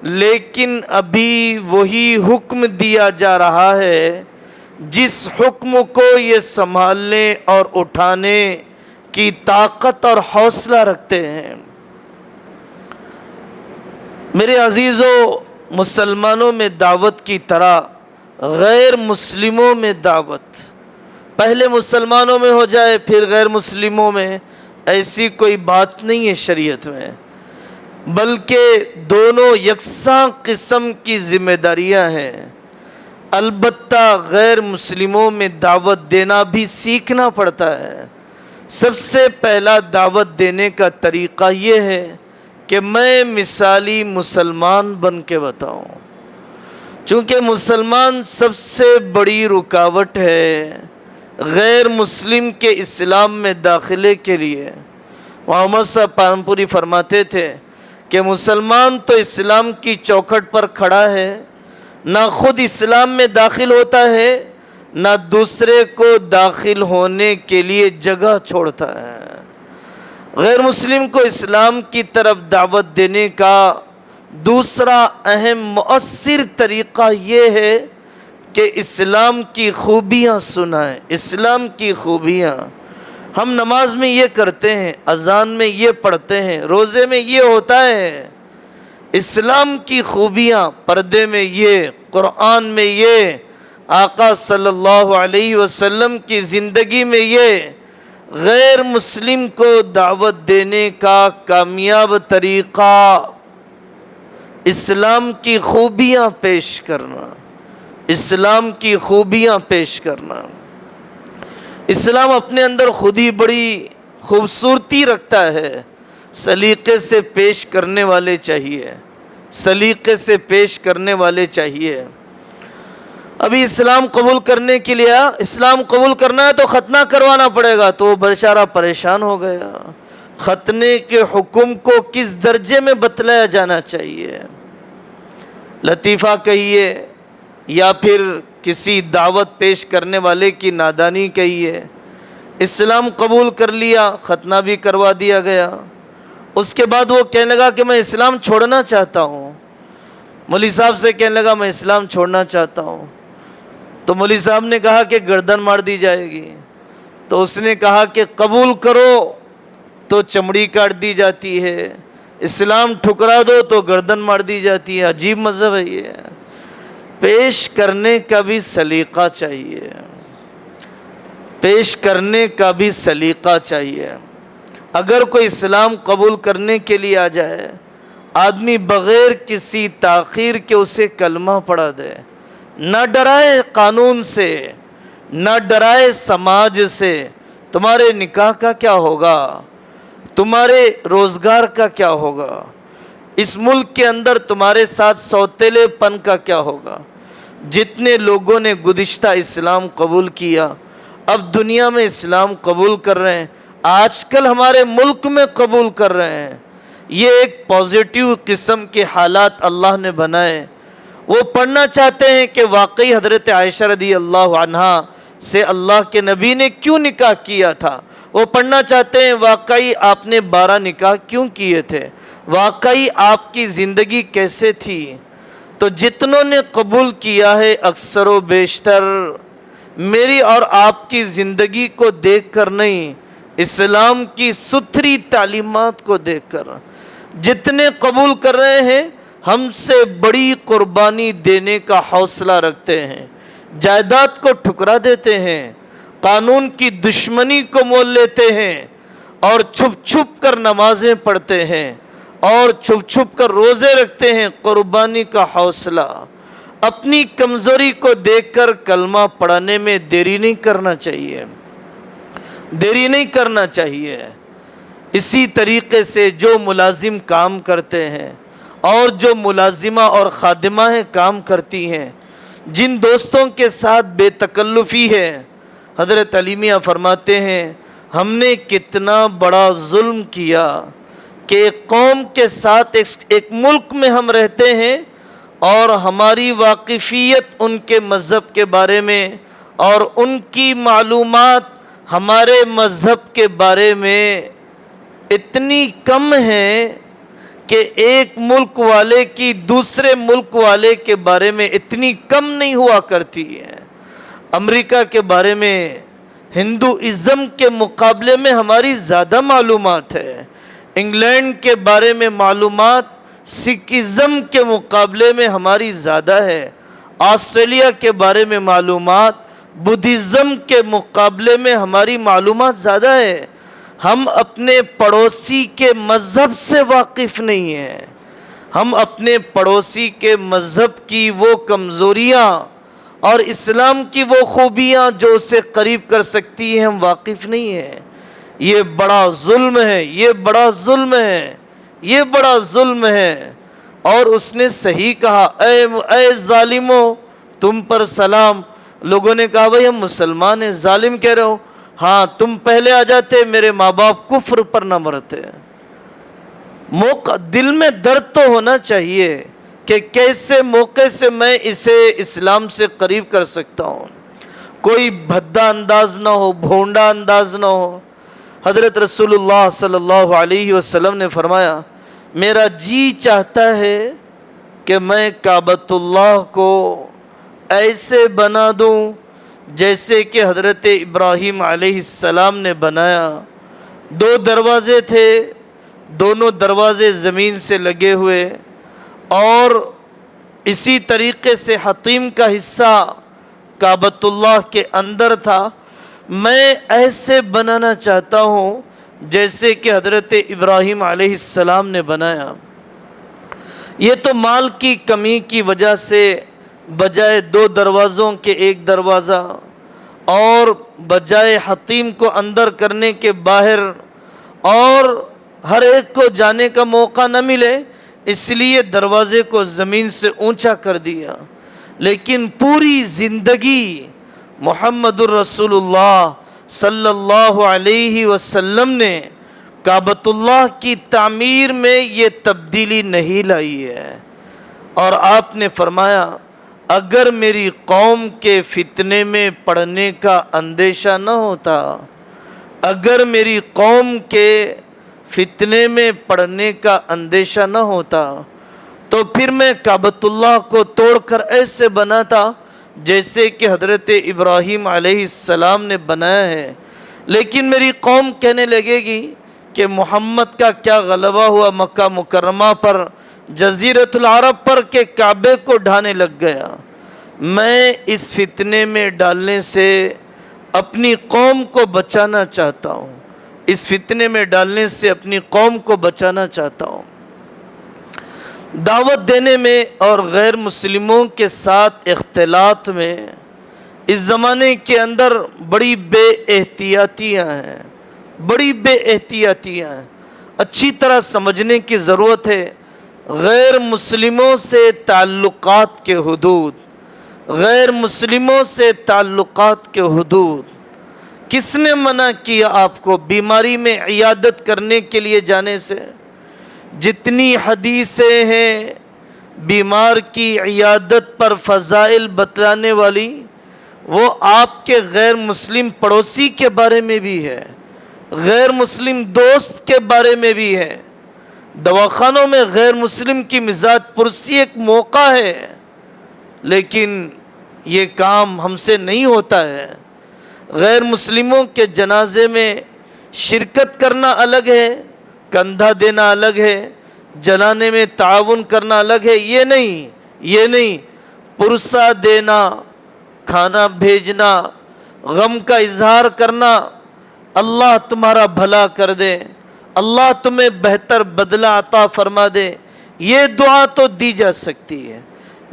لیکن ابھی وہی حکم دیا جا رہا ہے جس حکم کو یہ سنبھالنے اور اٹھانے کی طاقت اور حوصلہ رکھتے ہیں۔ میرے عزیزو، مسلمانوں میں دعوت کی طرح غیر مسلموں میں دعوت، پہلے مسلمانوں میں ہو جائے پھر غیر مسلموں میں، ایسی کوئی بات نہیں ہے شریعت میں، بلکہ دونوں یکساں قسم کی ذمہ داریاں ہیں۔ البتہ غیر مسلموں میں دعوت دینا بھی سیکھنا پڑتا ہے۔ سب سے پہلا دعوت دینے کا طریقہ یہ ہے کہ میں مثالی مسلمان بن کے بتاؤں، چونکہ مسلمان سب سے بڑی رکاوٹ ہے غیر مسلم کے اسلام میں داخلے کے لیے۔ محمد صاحب پانپوری فرماتے تھے کہ مسلمان تو اسلام کی چوکھٹ پر کھڑا ہے، نہ خود اسلام میں داخل ہوتا ہے، نہ دوسرے کو داخل ہونے کے لیے جگہ چھوڑتا ہے۔ غیر مسلم کو اسلام کی طرف دعوت دینے کا دوسرا اہم مؤثر طریقہ یہ ہے کہ اسلام کی خوبیاں سنائیں، اسلام کی خوبیاں۔ ہم نماز میں یہ کرتے ہیں، اذان میں یہ پڑھتے ہیں، روزے میں یہ ہوتا ہے، اسلام کی خوبیاں، پردے میں یہ، قرآن میں یہ، آقا صلی اللہ علیہ وسلم کی زندگی میں یہ۔ غیر مسلم کو دعوت دینے کا کامیاب طریقہ اسلام کی خوبیاں پیش کرنا، اسلام کی خوبیاں پیش کرنا۔ اسلام اپنے اندر خود ہی بڑی خوبصورتی رکھتا ہے، سلیقے سے پیش کرنے والے چاہیے، سلیقے سے پیش کرنے والے چاہیے۔ ابھی اسلام قبول کرنے کے لیے، اسلام قبول کرنا ہے تو ختنہ کروانا پڑے گا، تو وہ بیچارہ پریشان ہو گیا۔ ختنے کے حکم کو کس درجے میں بتلایا جانا چاہیے، لطیفہ کہیے یا پھر کسی دعوت پیش کرنے والے کی نادانی کہیے، اسلام قبول کر لیا، ختنہ بھی کروا دیا گیا۔ اس کے بعد وہ کہنے لگا کہ میں اسلام چھوڑنا چاہتا ہوں، مولوی صاحب سے کہنے لگا میں اسلام چھوڑنا چاہتا ہوں، تو مولوی صاحب نے کہا کہ گردن مار دی جائے گی، تو اس نے کہا کہ قبول کرو تو چمڑی کاٹ دی جاتی ہے، اسلام ٹھکرا دو تو گردن مار دی جاتی ہے۔ عجیب مذہب ہے یہ۔ پیش کرنے کا بھی سلیقہ چاہیے، پیش کرنے کا بھی سلیقہ چاہیے۔ اگر کوئی اسلام قبول کرنے کے لیے آ جائے، آدمی بغیر کسی تاخیر کے اسے کلمہ پڑھا دے، نہ ڈرائے قانون سے، نہ ڈرائے سماج سے، تمہارے نکاح کا کیا ہوگا، تمہارے روزگار کا کیا ہوگا، اس ملک کے اندر تمہارے ساتھ سوتیلے پن کا کیا ہوگا۔ جتنے لوگوں نے گزشتہ اسلام قبول کیا اب دنیا میں اسلام قبول کر رہے ہیں، آج کل ہمارے ملک میں قبول کر رہے ہیں۔ یہ ایک پازیٹیو قسم کے حالات اللہ نے بنائے۔ وہ پڑھنا چاہتے ہیں کہ واقعی حضرت عائشہ رضی اللہ عنہا سے اللہ کے نبی نے کیوں نکاح کیا تھا، وہ پڑھنا چاہتے ہیں واقعی آپ نے 12 نکاح کیوں کیے تھے، واقعی آپ کی زندگی کیسے تھی۔ تو جتنوں نے قبول کیا ہے اکثر و بیشتر میری اور آپ کی زندگی کو دیکھ کر نہیں، اسلام کی ستھری تعلیمات کو دیکھ کر۔ جتنے قبول کر رہے ہیں ہم سے بڑی قربانی دینے کا حوصلہ رکھتے ہیں، جائیداد کو ٹھکرا دیتے ہیں، قانون کی دشمنی کو مول لیتے ہیں، اور چھپ چھپ کر نمازیں پڑھتے ہیں، اور چھپ چھپ کر روزے رکھتے ہیں۔ قربانی کا حوصلہ، اپنی کمزوری کو دیکھ کر کلمہ پڑھنے میں دیری نہیں کرنا چاہیے، دیری نہیں کرنا چاہیے۔ اسی طریقے سے جو ملازم کام کرتے ہیں اور جو ملازمہ اور خادمہ کام کرتی ہیں، جن دوستوں کے ساتھ بے تکلفی ہے، حضرت علی میاں فرماتے ہیں ہم نے کتنا بڑا ظلم کیا کہ ایک قوم کے ساتھ ایک ملک میں ہم رہتے ہیں اور ہماری واقفیت ان کے مذہب کے بارے میں اور ان کی معلومات ہمارے مذہب کے بارے میں اتنی کم ہے کہ ایک ملک والے کی دوسرے ملک والے کے بارے میں اتنی کم نہیں ہوا کرتی ہے۔ امریکہ کے بارے میں ہندوازم کے مقابلے میں ہماری زیادہ معلومات ہے، انگلینڈ کے بارے میں معلومات سکھزم کے مقابلے میں ہماری زیادہ ہے، آسٹریلیا کے بارے میں معلومات بدھزم کے مقابلے میں ہماری معلومات زیادہ ہے۔ ہم اپنے پڑوسی کے مذہب سے واقف نہیں ہیں، ہم اپنے پڑوسی کے مذہب کی وہ کمزوریاں اور اسلام کی وہ خوبیاں جو اسے قریب کر سکتی ہیں ہم واقف نہیں ہیں۔ یہ بڑا ظلم ہے، یہ بڑا ظلم ہے، یہ بڑا ظلم ہے۔ اور اس نے صحیح کہا، اے ظالمو تم پر سلام۔ لوگوں نے کہا بھائی ہم مسلمان ہیں، ظالم کہہ رہے ہو؟ ہاں تم پہلے آ جاتے، میرے ماں باپ کفر پر نہ مرتے۔ دل میں درد تو ہونا چاہیے کہ کیسے موقع سے میں اسے اسلام سے قریب کر سکتا ہوں، کوئی بھدا انداز نہ ہو، بھونڈا انداز نہ ہو۔ حضرت رسول اللہ صلی اللہ علیہ وسلم نے فرمایا، میرا جی چاہتا ہے کہ میں کعبۃ اللہ کو ایسے بنا دوں جیسے کہ حضرت ابراہیم علیہ السلام نے بنایا۔ 2 دروازے تھے، دونوں دروازے زمین سے لگے ہوئے، اور اسی طریقے سے حطیم کا حصہ کعبۃ اللہ کے اندر تھا۔ میں ایسے بنانا چاہتا ہوں جیسے کہ حضرت ابراہیم علیہ السلام نے بنایا۔ یہ تو مال کی کمی کی وجہ سے بجائے 2 دروازوں کے 1 دروازہ، اور بجائے حطیم کو اندر کرنے کے باہر، اور ہر ایک کو جانے کا موقع نہ ملے، اس لیے دروازے کو زمین سے اونچا کر دیا۔ لیکن پوری زندگی محمد الرسول اللہ صلی اللہ علیہ وسلم نے کعبۃ اللہ کی تعمیر میں یہ تبدیلی نہیں لائی ہے۔ اور آپ نے فرمایا، اگر میری قوم کے فتنے میں پڑنے کا اندیشہ نہ ہوتا، اگر میری قوم کے فتنے میں پڑنے کا اندیشہ نہ ہوتا، تو پھر میں کعبۃ اللہ کو توڑ کر ایسے بناتا جیسے کہ حضرت ابراہیم علیہ السلام نے بنایا ہے۔ لیکن میری قوم کہنے لگے گی کہ محمد کا کیا غلبہ ہوا مکہ مکرمہ پر، جزیرۃ العرب پر، کہ کعبے کو ڈھانے لگ گیا۔ میں اس فتنے میں ڈالنے سے اپنی قوم کو بچانا چاہتا ہوں، اس فتنے میں ڈالنے سے اپنی قوم کو بچانا چاہتا ہوں۔ دعوت دینے میں اور غیر مسلموں کے ساتھ اختلاط میں اس زمانے کے اندر بڑی بے احتیاطیاں ہیں، بڑی بے احتیاطیاں ہیں، اچھی طرح سمجھنے کی ضرورت ہے۔ غیر مسلموں سے تعلقات کے حدود، غیر مسلموں سے تعلقات کے حدود، کس نے منع کیا آپ کو بیماری میں عیادت کرنے کے لیے جانے سے؟ جتنی حدیثیں ہیں بیمار کی عیادت پر فضائل بتلانے والی، وہ آپ کے غیر مسلم پڑوسی کے بارے میں بھی ہے، غیر مسلم دوست کے بارے میں بھی ہے۔ دواخانوں میں غیر مسلم کی مزاج پرسی ایک موقع ہے، لیکن یہ کام ہم سے نہیں ہوتا ہے۔ غیر مسلموں کے جنازے میں شرکت کرنا الگ ہے، کندھا دینا الگ ہے، جلانے میں تعاون کرنا الگ ہے۔ یہ نہیں پرسہ دینا، کھانا بھیجنا، غم کا اظہار کرنا، اللہ تمہارا بھلا کر دے، اللہ تمہیں بہتر بدلہ عطا فرما دے، یہ دعا تو دی جا سکتی ہے،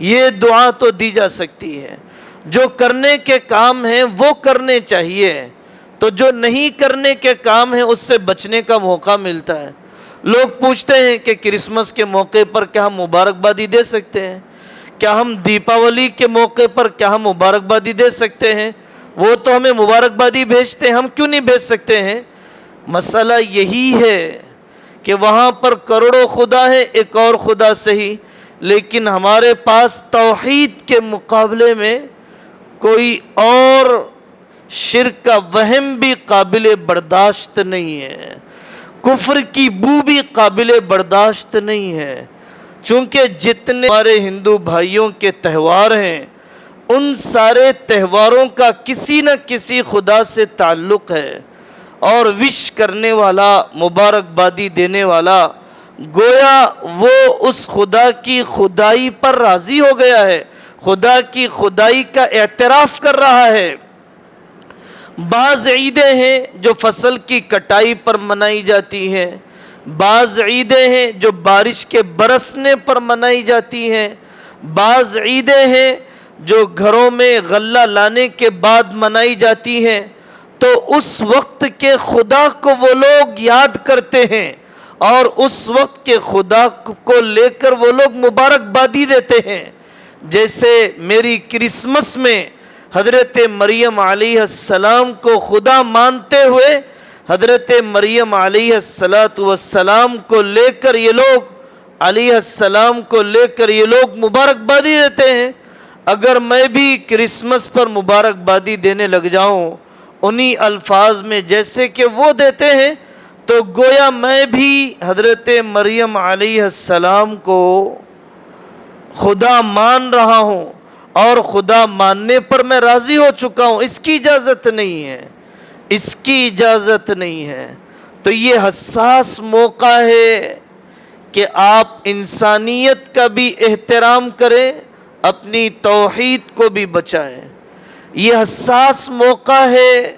یہ دعا تو دی جا سکتی ہے۔ جو کرنے کے کام ہیں وہ کرنے چاہیے، تو جو نہیں کرنے کے کام ہیں اس سے بچنے کا موقع ملتا ہے۔ لوگ پوچھتے ہیں کہ کرسمس کے موقع پر کیا ہم مبارکبادی دے سکتے ہیں؟ کیا ہم دیپاولی کے موقع پر کیا ہم مبارکبادی دے سکتے ہیں؟ وہ تو ہمیں مبارکبادی بھیجتے ہیں، ہم کیوں نہیں بھیج سکتے ہیں؟ مسئلہ یہی ہے کہ وہاں پر کروڑوں خدا ہے، ایک اور خدا صحیح، لیکن ہمارے پاس توحید کے مقابلے میں کوئی اور شرک کا وہم بھی قابل برداشت نہیں ہے، کفر کی بو بھی قابل برداشت نہیں ہے۔ چونکہ جتنے ہمارے ہندو بھائیوں کے تہوار ہیں، ان سارے تہواروں کا کسی نہ کسی خدا سے تعلق ہے، اور وش کرنے والا، مبارکبادی دینے والا، گویا وہ اس خدا کی خدائی پر راضی ہو گیا ہے، خدا کی خدائی کا اعتراف کر رہا ہے۔ بعض عیدیں ہیں جو فصل کی کٹائی پر منائی جاتی ہیں، بعض عیدیں ہیں جو بارش کے برسنے پر منائی جاتی ہیں، بعض عیدیں ہیں جو گھروں میں غلہ لانے کے بعد منائی جاتی ہیں۔ تو اس وقت کے خدا کو وہ لوگ یاد کرتے ہیں، اور اس وقت کے خدا کو لے کر وہ لوگ مبارکبادی دیتے ہیں. جیسے میری کرسمس میں حضرت مریم علیہ السلام کو خدا مانتے ہوئے حضرت مریم علیہ السلام کو لے کر یہ لوگ علیہ السلام کو لے کر یہ لوگ مبارکبادی دیتے ہیں. اگر میں بھی کرسمس پر مبارکبادی دینے لگ جاؤں انہی الفاظ میں جیسے کہ وہ دیتے ہیں تو گویا میں بھی حضرت مریم علیہ السلام کو خدا مان رہا ہوں اور خدا ماننے پر میں راضی ہو چکا ہوں. اس کی اجازت نہیں ہے، اس کی اجازت نہیں ہے. تو یہ حساس موقع ہے کہ آپ انسانیت کا بھی احترام کریں، اپنی توحید کو بھی بچائیں. یہ حساس موقع ہے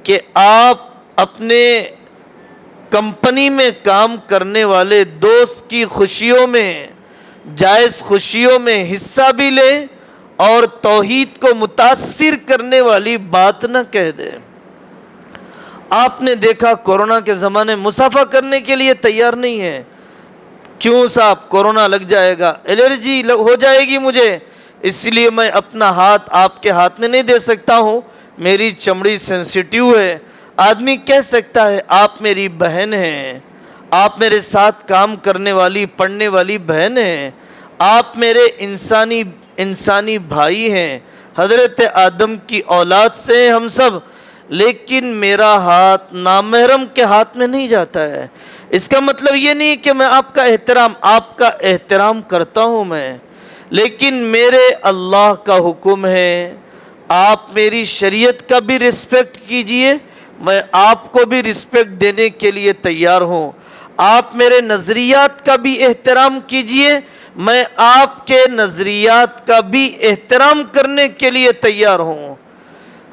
کہ آپ اپنے کمپنی میں کام کرنے والے دوست کی خوشیوں میں، جائز خوشیوں میں حصہ بھی لیں اور توحید کو متاثر کرنے والی بات نہ کہہ دیں. آپ نے دیکھا کورونا کے زمانے مسافہ کرنے کے لیے تیار نہیں ہے. کیوں صاحب؟ کورونا لگ جائے گا، الرجی ہو جائے گی مجھے، اس لیے میں اپنا ہاتھ آپ کے ہاتھ میں نہیں دے سکتا ہوں، میری چمڑی سینسیٹیو ہے. آدمی کہہ سکتا ہے آپ میری بہن ہیں، آپ میرے ساتھ کام کرنے والی پڑھنے والی بہن ہیں، آپ میرے انسانی بھائی ہیں، حضرت آدم کی اولاد سے ہم سب، لیکن میرا ہاتھ نامحرم کے ہاتھ میں نہیں جاتا ہے. اس کا مطلب یہ نہیں کہ میں آپ کا احترام کرتا ہوں میں، لیکن میرے اللہ کا حکم ہے آپ میری شریعت کا بھی رسپیکٹ کیجئے، میں آپ کو بھی رسپیکٹ دینے کے لیے تیار ہوں. آپ میرے نظریات کا بھی احترام کیجئے، میں آپ کے نظریات کا بھی احترام کرنے کے لیے تیار ہوں.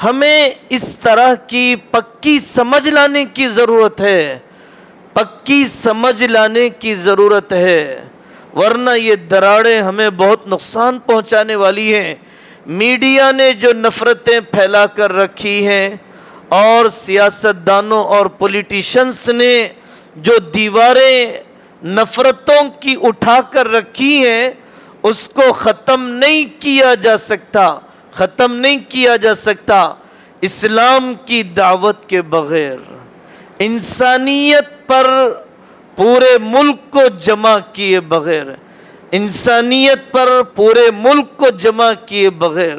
ہمیں اس طرح کی پکی سمجھ لانے کی ضرورت ہے، پکی سمجھ لانے کی ضرورت ہے، ورنہ یہ دراڑیں ہمیں بہت نقصان پہنچانے والی ہیں. میڈیا نے جو نفرتیں پھیلا کر رکھی ہیں اور سیاستدانوں اور پولیٹیشنز نے جو دیواریں نفرتوں کی اٹھا کر رکھی ہیں اس کو ختم نہیں کیا جا سکتا، ختم نہیں کیا جا سکتا اسلام کی دعوت کے بغیر. انسانیت پر پورے ملک کو جمع کیے بغیر، انسانیت پر پورے ملک کو جمع کیے بغیر.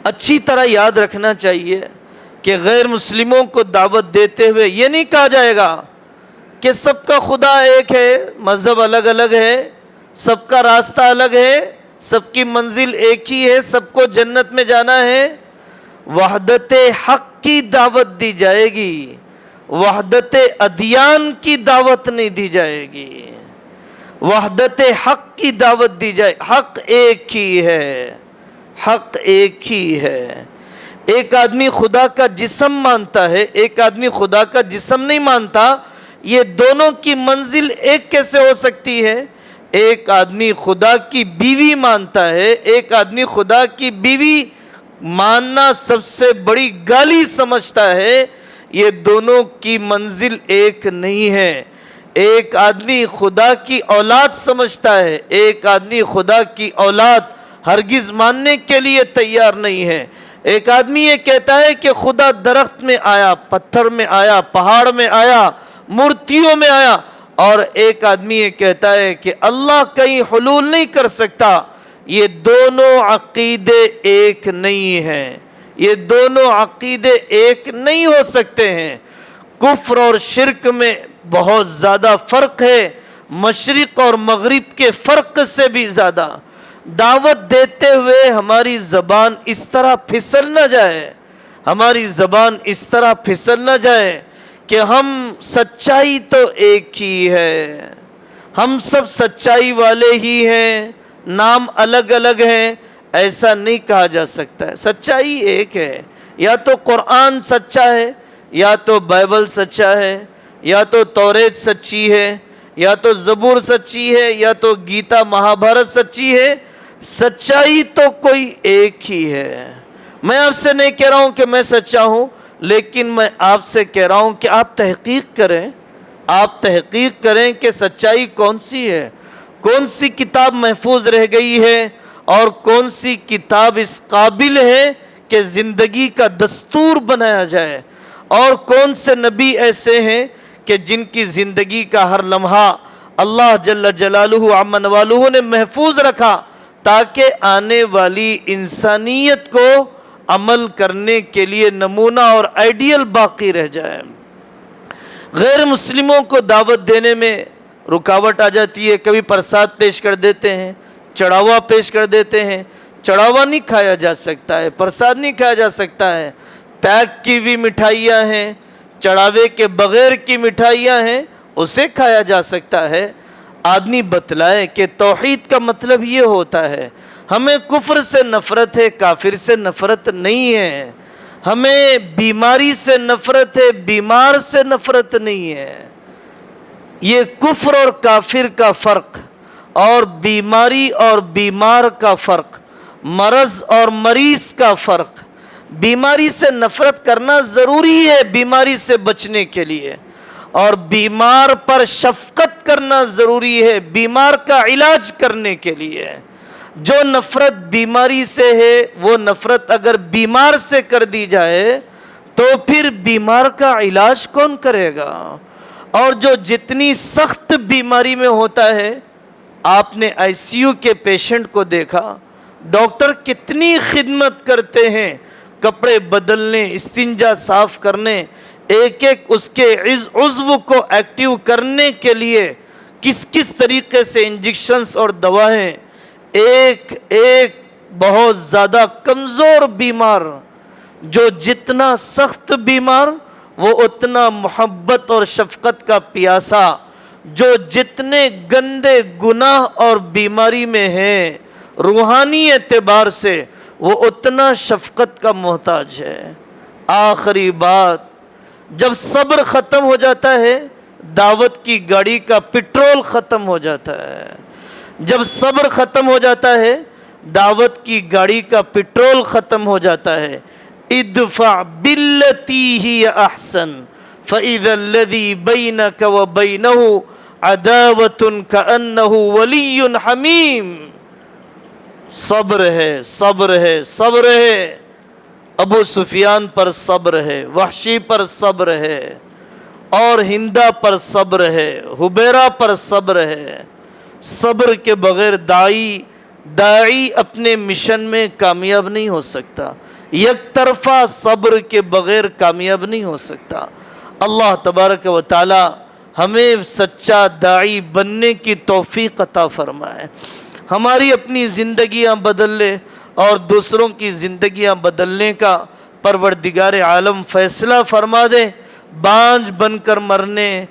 اچھی طرح یاد رکھنا چاہیے کہ غیر مسلموں کو دعوت دیتے ہوئے یہ نہیں کہا جائے گا کہ سب کا خدا ایک ہے، مذہب الگ الگ ہے، سب کا راستہ الگ ہے، سب کی منزل ایک ہی ہے، سب کو جنت میں جانا ہے. وحدت حق کی دعوت دی جائے گی، وحدت ادیان کی دعوت نہیں دی جائے گی. وحدت حق کی دعوت دی جائے. حق ایک ہی ہے، حق ایک ہی ہے. ایک آدمی خدا کا جسم مانتا ہے، ایک آدمی خدا کا جسم نہیں مانتا. یہ دونوں کی منزل ایک کیسے ہو سکتی ہے؟ ایک آدمی خدا کی بیوی مانتا ہے، ایک آدمی خدا کی بیوی ماننا سب سے بڑی گالی سمجھتا ہے. یہ دونوں کی منزل ایک نہیں ہے. ایک آدمی خدا کی اولاد سمجھتا ہے، ایک آدمی خدا کی اولاد ہرگز ماننے کے لیے تیار نہیں ہے. ایک آدمی یہ کہتا ہے کہ خدا درخت میں آیا، پتھر میں آیا، پہاڑ میں آیا، مورتیوں میں آیا، اور ایک آدمی یہ کہتا ہے کہ اللہ کہیں حلول نہیں کر سکتا. یہ دونوں عقیدے ایک نہیں ہیں، یہ دونوں عقیدے ایک نہیں ہو سکتے ہیں. کفر اور شرک میں بہت زیادہ فرق ہے، مشرق اور مغرب کے فرق سے بھی زیادہ. دعوت دیتے ہوئے ہماری زبان اس طرح پھسل نہ جائے، ہماری زبان اس طرح پھسل نہ جائے کہ ہم سچائی تو ایک ہی ہے، ہم سب سچائی والے ہی ہیں، نام الگ الگ ہیں. ایسا نہیں کہا جا سکتا ہے. سچائی ایک ہے. یا تو قرآن سچا ہے، یا تو بائبل سچا ہے، یا تو توریت سچی ہے، یا تو زبور سچی ہے، یا تو گیتا مہابھارت سچی ہے. سچائی تو کوئی ایک ہی ہے. میں آپ سے نہیں کہہ رہا ہوں کہ میں سچا ہوں، لیکن میں آپ سے کہہ رہا ہوں کہ آپ تحقیق کریں، آپ تحقیق کریں کہ سچائی کون سی ہے، کون سی کتاب محفوظ رہ گئی ہے اور کون سی کتاب اس قابل ہے کہ زندگی کا دستور بنایا جائے، اور کون سے نبی ایسے ہیں کہ جن کی زندگی کا ہر لمحہ اللہ جل جلالہ عم نوالہ نے محفوظ رکھا تاکہ آنے والی انسانیت کو عمل کرنے کے لیے نمونہ اور آئیڈیل باقی رہ جائے۔ غیر مسلموں کو دعوت دینے میں رکاوٹ آ جاتی ہے، کبھی پرساد پیش کر دیتے ہیں، چڑھاوا پیش کر دیتے ہیں۔ چڑھاوا نہیں کھایا جا سکتا ہے، پرساد نہیں کھایا جا سکتا ہے، پیک کی ہوئی مٹھائیاں ہیں، چڑھاوے کے بغیر کی مٹھائیاں ہیں، اسے کھایا جا سکتا ہے۔ آدمی بتلائے کہ توحید کا مطلب یہ ہوتا ہے، ہمیں کفر سے نفرت ہے، کافر سے نفرت نہیں ہے، ہمیں بیماری سے نفرت ہے، بیمار سے نفرت نہیں ہے۔ یہ کفر اور کافر کا فرق، اور بیماری اور بیمار کا فرق، مرض اور مریض کا فرق۔ بیماری سے نفرت کرنا ضروری ہے بیماری سے بچنے کے لیے، اور بیمار پر شفقت کرنا ضروری ہے بیمار کا علاج کرنے کے لیے۔ جو نفرت بیماری سے ہے وہ نفرت اگر بیمار سے کر دی جائے تو پھر بیمار کا علاج کون کرے گا؟ اور جو جتنی سخت بیماری میں ہوتا ہے، آپ نے آئی سی یو کے پیشنٹ کو دیکھا، ڈاکٹر کتنی خدمت کرتے ہیں، کپڑے بدلنے، استنجا صاف کرنے، ایک ایک اس کے عضو کو ایکٹیو کرنے کے لیے کس کس طریقے سے انجیکشنز اور دوائیں۔ ایک ایک بہت زیادہ کمزور بیمار، جو جتنا سخت بیمار وہ اتنا محبت اور شفقت کا پیاسا، جو جتنے گندے گناہ اور بیماری میں ہیں روحانی اعتبار سے وہ اتنا شفقت کا محتاج ہے۔ آخری بات، جب صبر ختم ہو جاتا ہے دعوت کی گاڑی کا پٹرول ختم ہو جاتا ہے۔ جب صبر ختم ہو جاتا ہے دعوت کی گاڑی کا پٹرول ختم ہو جاتا ہے۔ ادفع باللتی ہی احسن فاذا الذی بینک وبینہ عداوۃ کأنہ ولی حمیم۔ صبر ہے، صبر ہے، صبر ہے۔ ابو سفیان پر صبر ہے، وحشی پر صبر ہے، اور ہندہ پر صبر ہے، حبیرہ پر صبر ہے۔ صبر کے بغیر داعی اپنے مشن میں کامیاب نہیں ہو سکتا، یک طرفہ صبر کے بغیر کامیاب نہیں ہو سکتا۔ اللہ تبارک و تعالی ہمیں سچا داعی بننے کی توفیق عطا فرمائے، ہماری اپنی زندگیاں بدل لے اور دوسروں کی زندگیاں بدلنے کا پروردگار عالم فیصلہ فرما دے۔ بانجھ بن کر مرنے،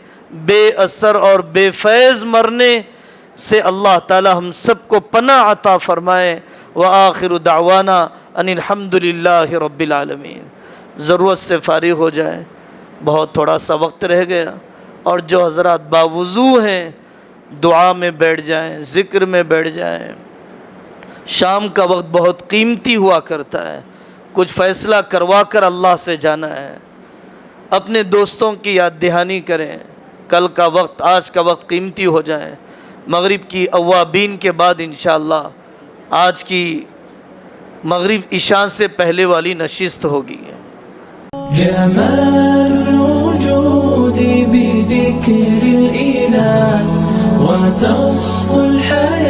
بے اثر اور بے فیض مرنے سے اللہ تعالی ہم سب کو پناہ عطا فرمائے۔ وآخر دعوانا ان الحمدللہ رب العالمین۔ ضرورت سے فارغ ہو جائیں، بہت تھوڑا سا وقت رہ گیا، اور جو حضرات باوضو ہیں دعا میں بیٹھ جائیں، ذکر میں بیٹھ جائیں۔ شام کا وقت بہت قیمتی ہوا کرتا ہے، کچھ فیصلہ کروا کر اللہ سے جانا ہے۔ اپنے دوستوں کی یاد دہانی کریں، کل کا وقت، آج کا وقت قیمتی ہو جائے۔ مغرب کی اوابین کے بعد انشاءاللہ آج کی مغرب عشاء سے پہلے والی نشست ہوگی۔ جمال الوجود بذكر الإله وتصفو الحياة